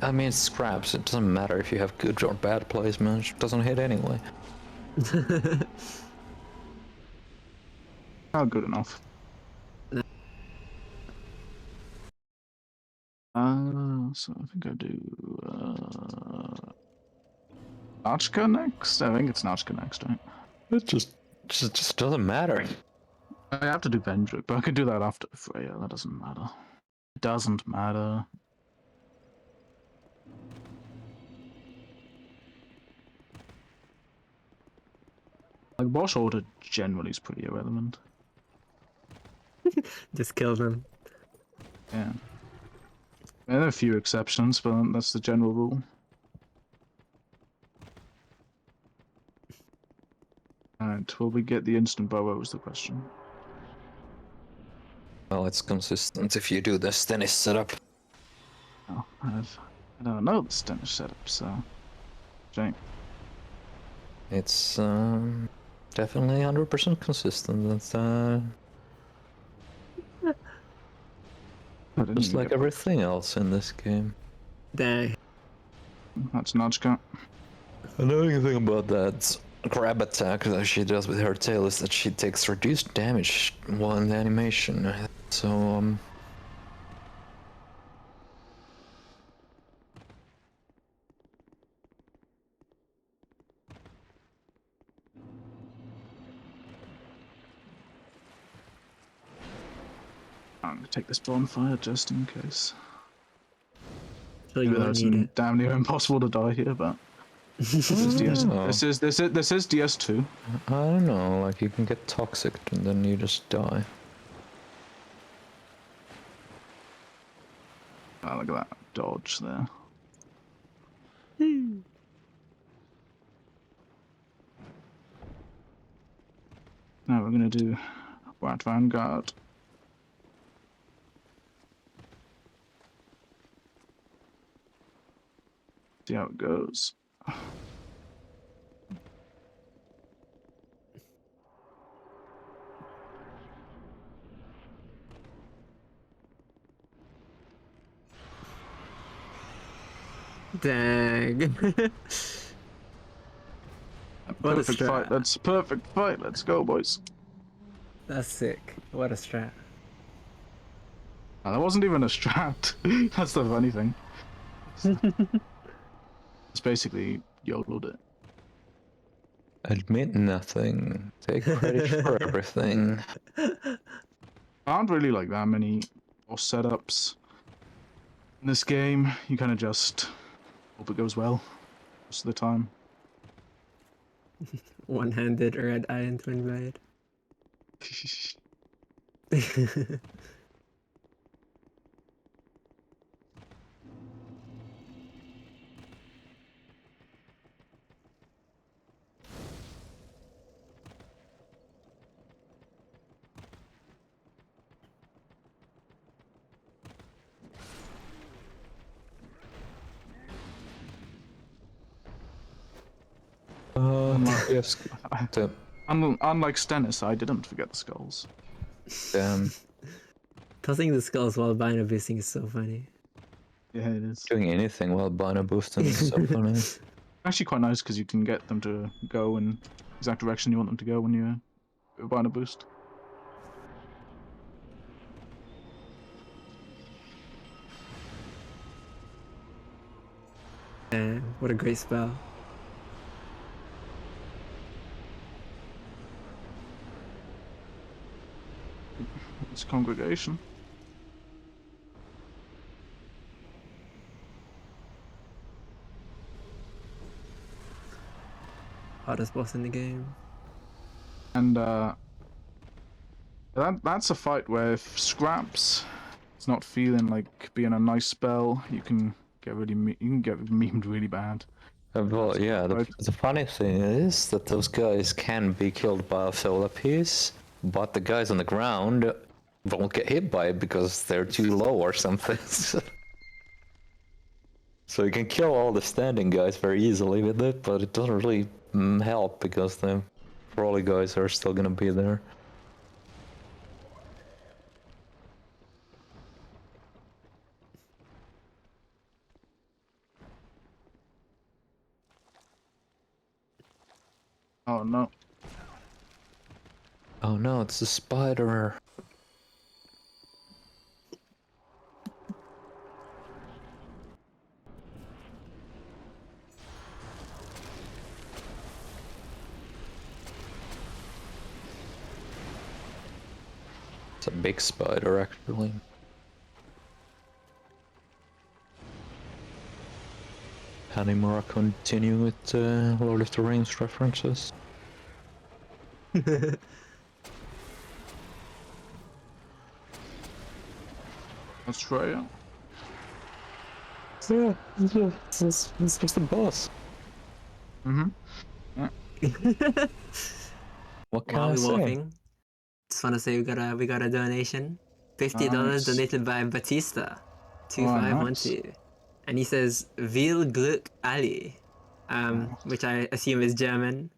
I mean, scraps, it doesn't matter if you have good or bad placement, it doesn't hit anyway. not good enough. No. So I think I do Nachka next? I think it's Nachka next, right? It just doesn't matter. I have to do Vendrick, but I can do that after Freya, that doesn't matter. It doesn't matter. boss order generally is pretty irrelevant. Just kill them. Yeah. There are a few exceptions, but that's the general rule. Alright, will we get the instant bow is the question. Well, it's consistent if you do the Stennis setup. Oh, I don't know the standard setup, so... Shame. It's definitely 100% consistent. That's I didn't just even like get both. everything else in this game. Dang. That's Notchka. Another thing about that grab attack that she does with her tail is that she takes reduced damage while in the animation. So, I'm gonna take this bonfire just in case. So you Even though won't it's need it. damn near impossible to die here, but this is DS. Oh. This is DS2. I don't know, like you can get toxic and then you just die. Oh, look at that dodge there. Now we're gonna do White Vanguard. See how it goes. Dang. What a Perfect fight. strat. That's a perfect fight. Let's go, boys. That's sick. What a strat. Oh, that wasn't even a strat. That's the funny thing. It's basically YOLO'd it. Admit nothing. Take credit for everything. Aren't really like that many boss setups in this game. You kind of just hope it goes well most of the time. One-handed red iron twin blade. Yes. The, Unlike Stennis, I didn't forget the skulls. Tossing the skulls while binder boosting is so funny. Yeah, it is. doing anything while binder boosting is so funny. Actually quite nice because you can get them to go in the exact direction you want them to go when you bind a boost. And what a great spell. It's congregation. Hardest boss in the game. And that's a fight where if Scraps is not feeling like being a nice spell, you can get memed really bad. Well, yeah, Right. the funny thing is that those guys can be killed by a solar piece, but the guys on the ground won't get hit by it because they're too low or something. So you can kill all the standing guys very easily with it, but it doesn't really help because the crawly guys are still gonna be there. Oh no. Oh no, it's a spider. It's a big spider, actually. Anymore continue with Lord of the Rings references. Australia. Yeah, this was the boss. Mm-hmm. What can While I we're say? warping, just want to say we got a donation. $50 Nice. donated by Batista, Oh, nice. 2512, and he says Vil Glück Ali, which I assume is German.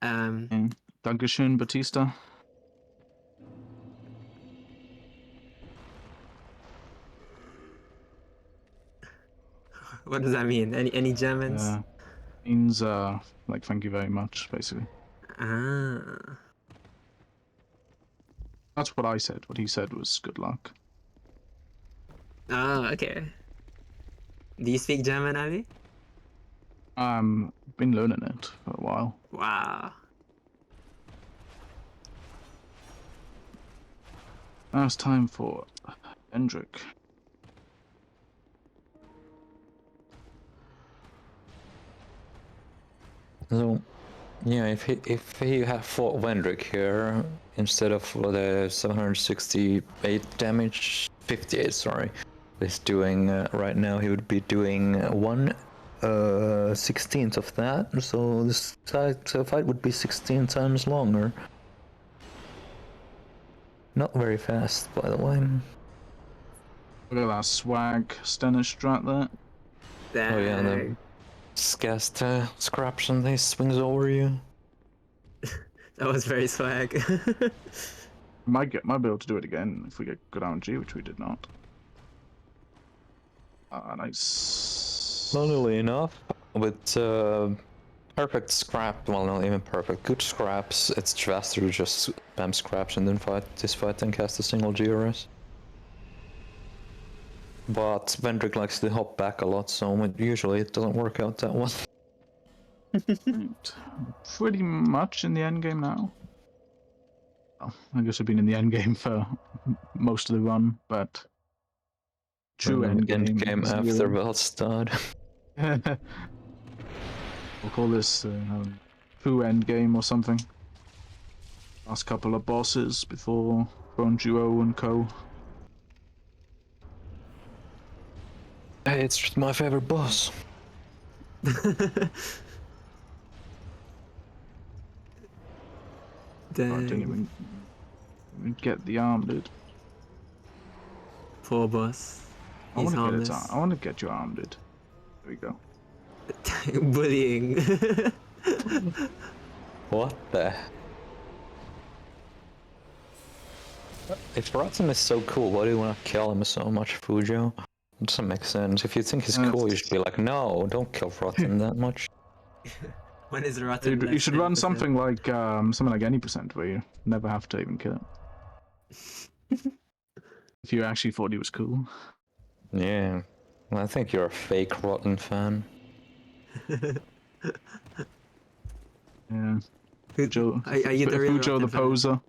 Dankeschön, Batista. What does that mean? Any Germans? Means like thank you very much, basically. Ah, That's what I said. What he said was good luck. oh, okay. Do you speak German, Ali? Been learning it for a while. Wow. Now it's time for Hendrik. So, yeah, if he had fought Wendrick here instead of the 768 damage, 58, sorry, he's doing right now, he would be doing 1/16th of that. So this fight would be 16 times longer. Not very fast, by the way. Look at that swag Stennis strat there. Oh yeah, the scast scraps and they swings over you. That was very swag. Might be able to do it again if we get good RNG, which we did not. Nice. Funnily enough, with perfect scrap, well, not even perfect, good scraps, it's faster to just spam scraps and then fight this fight and cast a single GRS. But Vendrick likes to hop back a lot, so usually it doesn't work out that well. Right. Pretty much in the end game now. Oh, I guess I've been in the end game for most of the run, but true end game. is after zero. Velstad. We'll call this true end game or something. Last couple of bosses before Bone Duo and Co. Hey, it's just my favorite boss. I didn't even get the arm, dude. Poor boss. I He's want to harmless. get it. I want to get your arm, dude. There we go. Bullying. What the? If Rotten is so cool, why do you want to kill him so much, Fujo? It doesn't make sense. If you think he's cool, you should be like, no, don't kill Rotten that much. When is rotten? You should run 10%? something like any percent where you never have to even kill it. If you actually thought he was cool. Yeah. Well, I think you're a fake Rotten fan. Yeah. Fujo, are you the real Fujo the rotten fan? poser.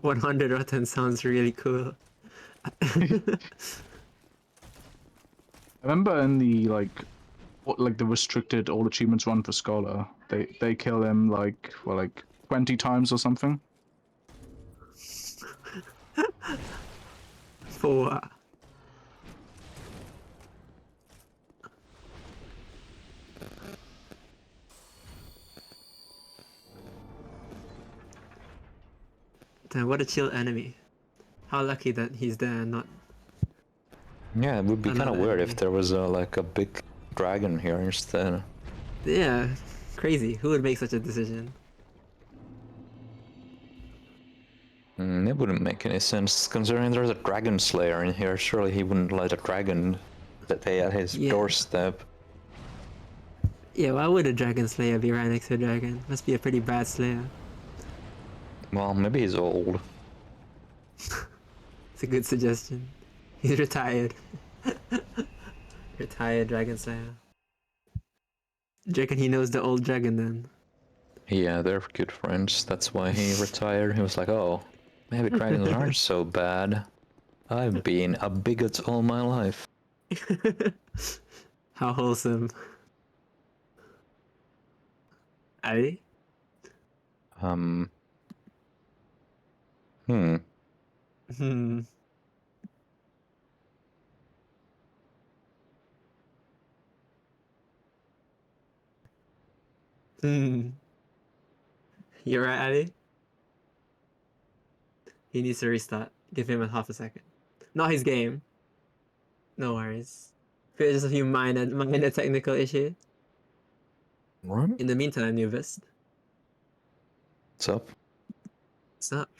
100 rotten sounds really cool. I remember in the the restricted all achievements run for Scholar, they kill him like 20 times or something. For what? Damn, what a chill enemy. How lucky that he's there and not... Yeah, it would be kind of Another weird enemy. if there was like a big dragon here instead. Yeah, crazy. Who would make such a decision? It wouldn't make any sense, considering there's a dragon slayer in here. Surely he wouldn't let a dragon stay at his Yeah. doorstep. Yeah, why would a dragon slayer be right next to a dragon? Must be a pretty bad slayer. Well, maybe he's old. It's a good suggestion. He's retired. Retired dragon slayer. Do you reckon he knows the old dragon then? Yeah, they're good friends. That's why he retired. He was like, oh, maybe dragons aren't so bad. I've been a bigot all my life. How wholesome. Ali? Um. Hmm. Hmm. Hmm. You're right, Ali? He needs to restart. Give him a half a second. Not his game. No worries. Just a few minor technical issues. What? In the meantime, Newvist, What's up? what's up?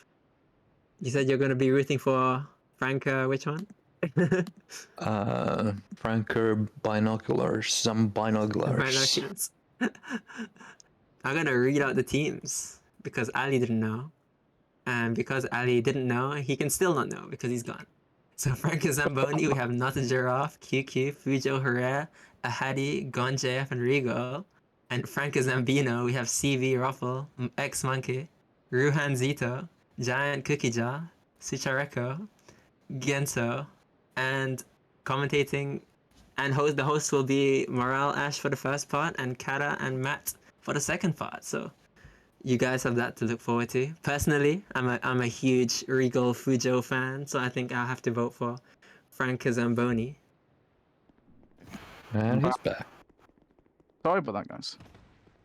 You said you're gonna be rooting for Frank, which one? Franker binoculars. Some binoculars. Binoculars. I'm gonna read out the teams because Ali didn't know. And because Ali didn't know, he can still not know because he's gone. So Frank Zamboni, we have Not a Giraffe, QQ, Fujo Herrera, Ahadi, Gon JF, and Rigo. And Frank Zambino, we have CV Ruffle, X Monkey, Ruhan Zito, Giant Cookie Jar, Suchareko, Gento, and commentating and the host will be Morale Ash for the first part and Kata and Matt for the second part. So you guys have that to look forward to. Personally, I'm a huge Regal Fujo fan, so I think I'll have to vote for Frank Zamboni. And he's back. Sorry about that, guys.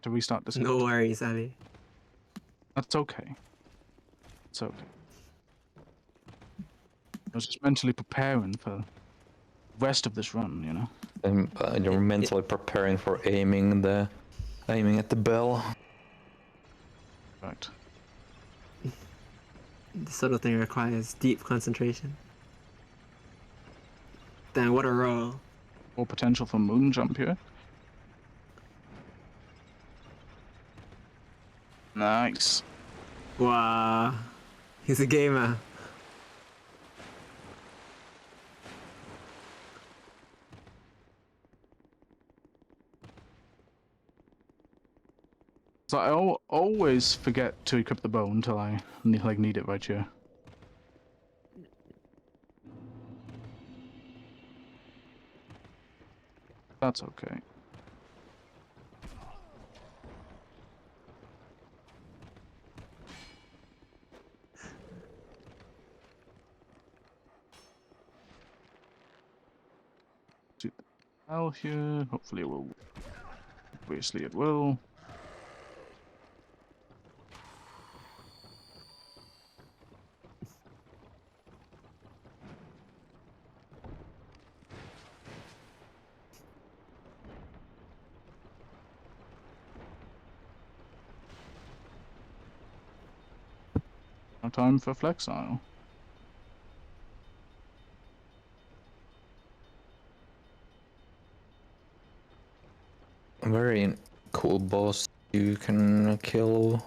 To restart this. No worries, Ali. That's okay. It's okay. I was just mentally preparing for the rest of this run, you know. And you're mentally preparing for aiming at the bell. Right. This sort of thing requires deep concentration. Then what a roll. More potential for moon jump here. Nice. Wow. He's a gamer. So I always forget to equip the bow until I need it right here. That's okay. Do the bell here. Hopefully it will. Obviously it will. Now time for Flexile. Very cool boss. You can kill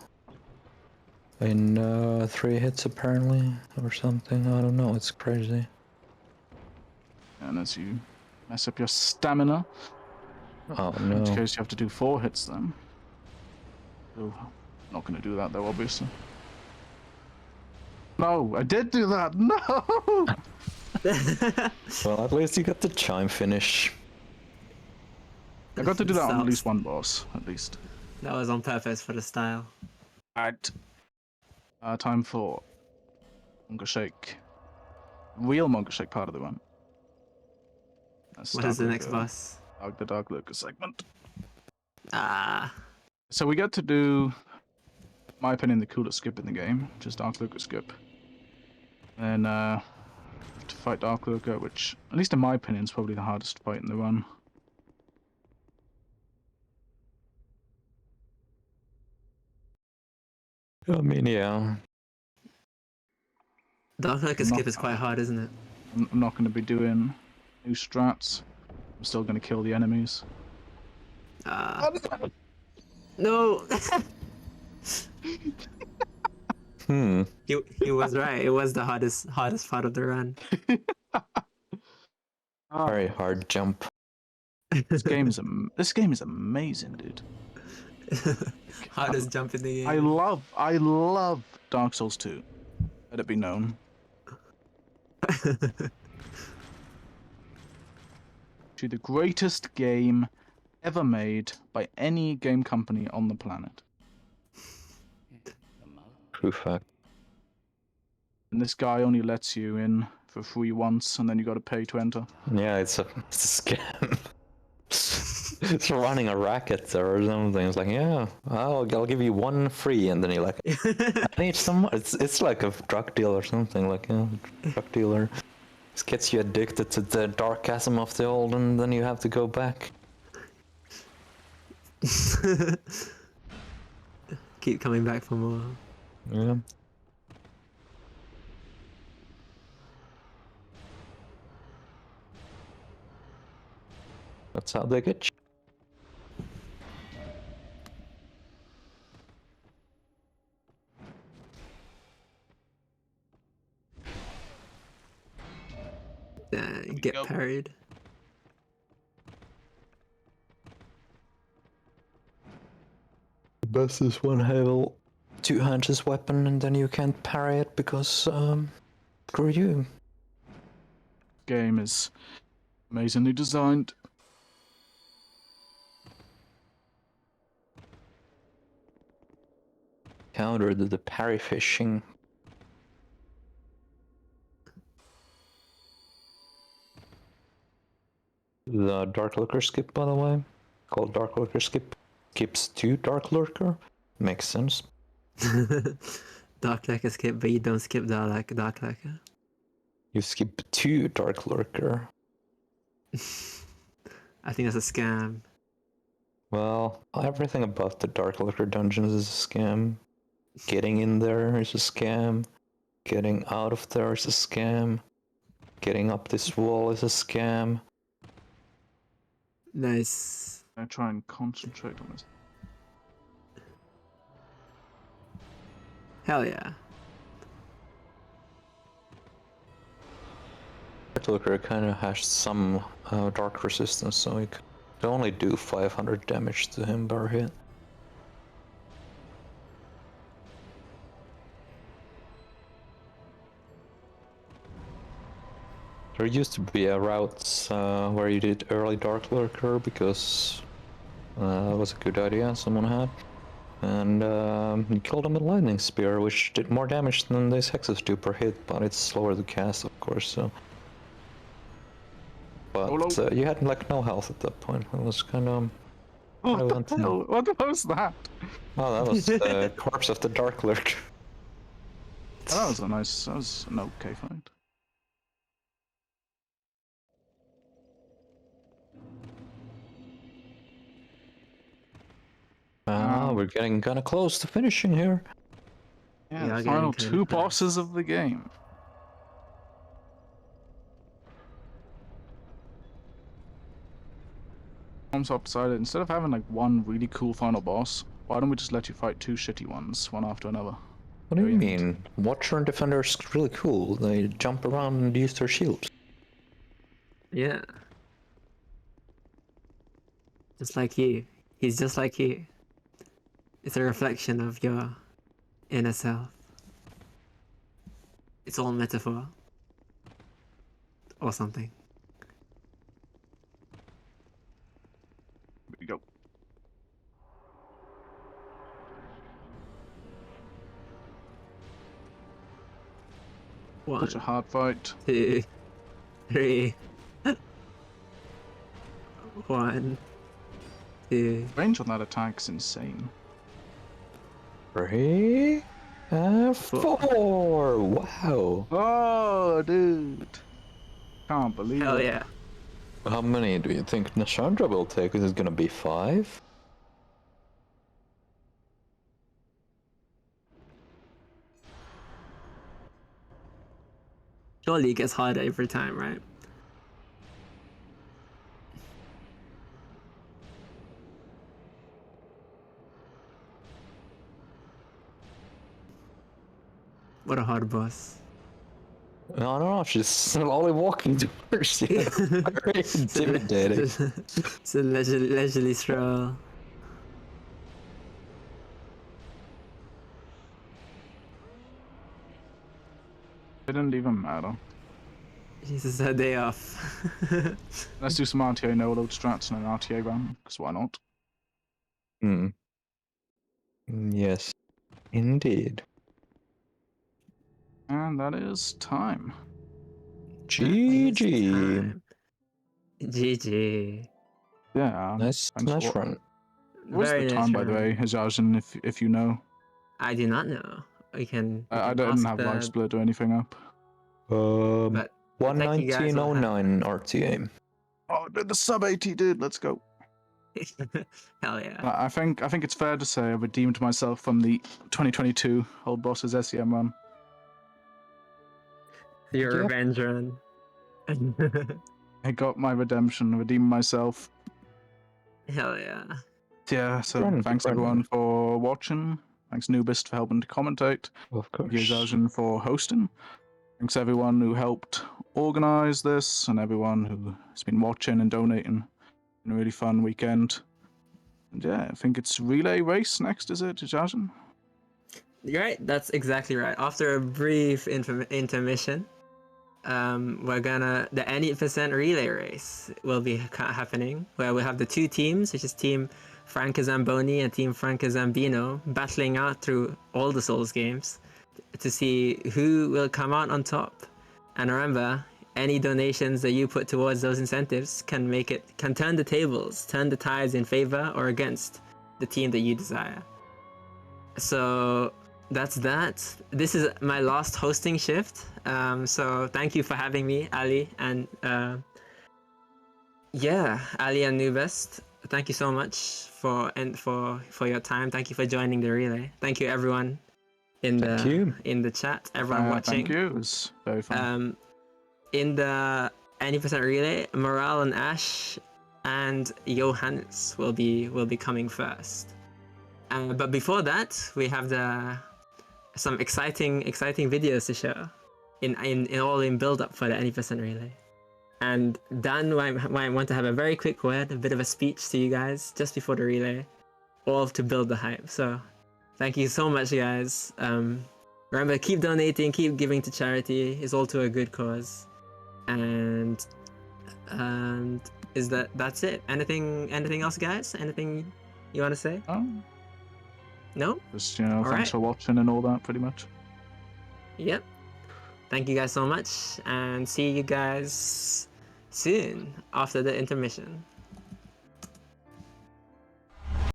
in 3 hits apparently, or something. I don't know. It's crazy. And as you mess up your stamina, Oh in which no. case you have to do 4 hits then. So, not going to do that though, obviously. No, I did do that. No. Well, at least you got the chime finish. I got to do that on at Sucks. least one boss, at least. That was on purpose for the style. Alright. Time for Monger Shake. Real Monger Shake part of the run. That's What is the Dark next Lurker. boss? The Dark Lurker segment. Ah. So we get to do, in my opinion, the coolest skip in the game, just Dark Lurker skip. And to fight Dark Lurker, which, at least in my opinion, is probably the hardest fight in the run. I mean, yeah. Dark Lurker Not skip is quite hard, isn't it? I'm not going to be doing new strats. I'm still going to kill the enemies. Ah. No! He was right. It was the hardest part of the run. Very hard jump. This game is amazing, dude. Hardest jump in the game. I love Dark Souls 2. Let it be known. To the greatest game ever made by any game company on the planet. True fact. And this guy only lets you in for free once, and then you got to pay to enter. Yeah, it's a scam. It's running a racket there or something. It's like, yeah, I'll give you one free, and then you're like, I need some more. It's like a drug deal or something. Like, yeah, drug dealer. This gets you addicted to the dark chasm of the old, and then you have to go back. Keep coming back for more. Yeah. That's how they get you. Get go. parried. The best is one handle, two-handed weapon, and then you can't parry it because screw you. Game is amazingly designed. Counter the parry fishing. The Dark Lurker skip, by the way, called Dark Lurker skip, skips to Dark Lurker. Makes sense. Dark Lurker skip, but you don't skip Dark Lurker. You skip to Dark Lurker. I think that's a scam. Well, everything about the Dark Lurker dungeons is a scam. Getting in there is a scam. Getting out of there is a scam. Getting up this wall is a scam. Nice. I try and concentrate on this. Hell yeah. Dark Lurker kind of has some dark resistance, so you can only do 500 damage to him per hit. There used to be a route where you did early Dark Lurker because that was a good idea someone had. And you killed him with Lightning Spear, which did more damage than these hexes do per hit, but it's slower to cast, of course, so... But you had like no health at that point. It was kind of... What the hell? What was that? Oh, that was the corpse of the Dark Lurker. That was an okay fight. We're getting kind of close to finishing here. Yeah, Yeah, the getting final kinda two close. bosses of the game. I'm so decided, instead of having like one really cool final boss, why don't we just let you fight two shitty ones, one after another? What do you Very neat. mean? Watcher and Defender is really cool. They jump around and use their shields. Yeah. Just like you. He's just like you. It's a reflection of your inner self. It's all metaphor. Or something. Here we go. One, Such a hard fight. 2, 3. 1, 2. Range on that attack's insane. 3, 4. Wow. Oh, dude. Can't believe Hell it. yeah. How many do you think Nashandra will take? Is it gonna be 5? Surely it gets harder every time, right? What a hard boss. No, she's slowly walking towards you. Very intimidating. It's a leisurely stroll. It didn't even matter. This is a day off. Let's do some RTA no-load strats and an RTA run, because why not? Hmm. Yes, indeed. And that is time. GG. GG. Yeah. Nice Thanks nice for run. What's Very the nice time, by the run. way, Hajajin, if you know? I do not know. We can I didn't ask have live the, split or anything up. but the techie guys will have 119.09 RTA. Oh, the sub 80 dude, let's go. Hell yeah. I think it's fair to say I redeemed myself from the 2022 Old Bosses SCM run. Your Yep. revenge run. I got my redemption, redeemed myself. Hell yeah. Yeah, so Run, thanks run. everyone for watching. Thanks Nubist for helping to commentate. Of Thank you course. Hajajin for hosting. Thanks everyone who helped organize this and everyone who has been watching and donating. Been a really fun weekend. And yeah, I think it's relay race next, is it, Hajajin? You're right. That's exactly right. After a brief intermission, the 80% relay race will be happening, where we have the two teams, which is Team Franca Zamboni and Team Franca Zambino, battling out through all the Souls games to see who will come out on top. And remember, any donations that you put towards those incentives can turn the tables, turn the tides in favor or against the team that you desire. So that's that. This is my last hosting shift. So thank you for having me, Ali, and Ali and Nubest. Thank you so much for your time. Thank you for joining the relay. Thank you everyone in Thank you. the chat. Everyone watching. Thank you. It was very fun. In the 80% relay, Morale and Ash and Johannes will be coming first. But before that, we have some exciting videos to show in build up for the 80% relay. And Dan might want to have a very quick word, a bit of a speech to you guys just before the relay, all to build the hype. So thank you so much, guys. Remember, keep donating, keep giving to charity. It's all to a good cause. And that's it. Anything else, guys? Anything you want to say? No? Just, thanks right. for watching and all that, pretty much. Yep. Thank you guys so much, and see you guys soon after the intermission.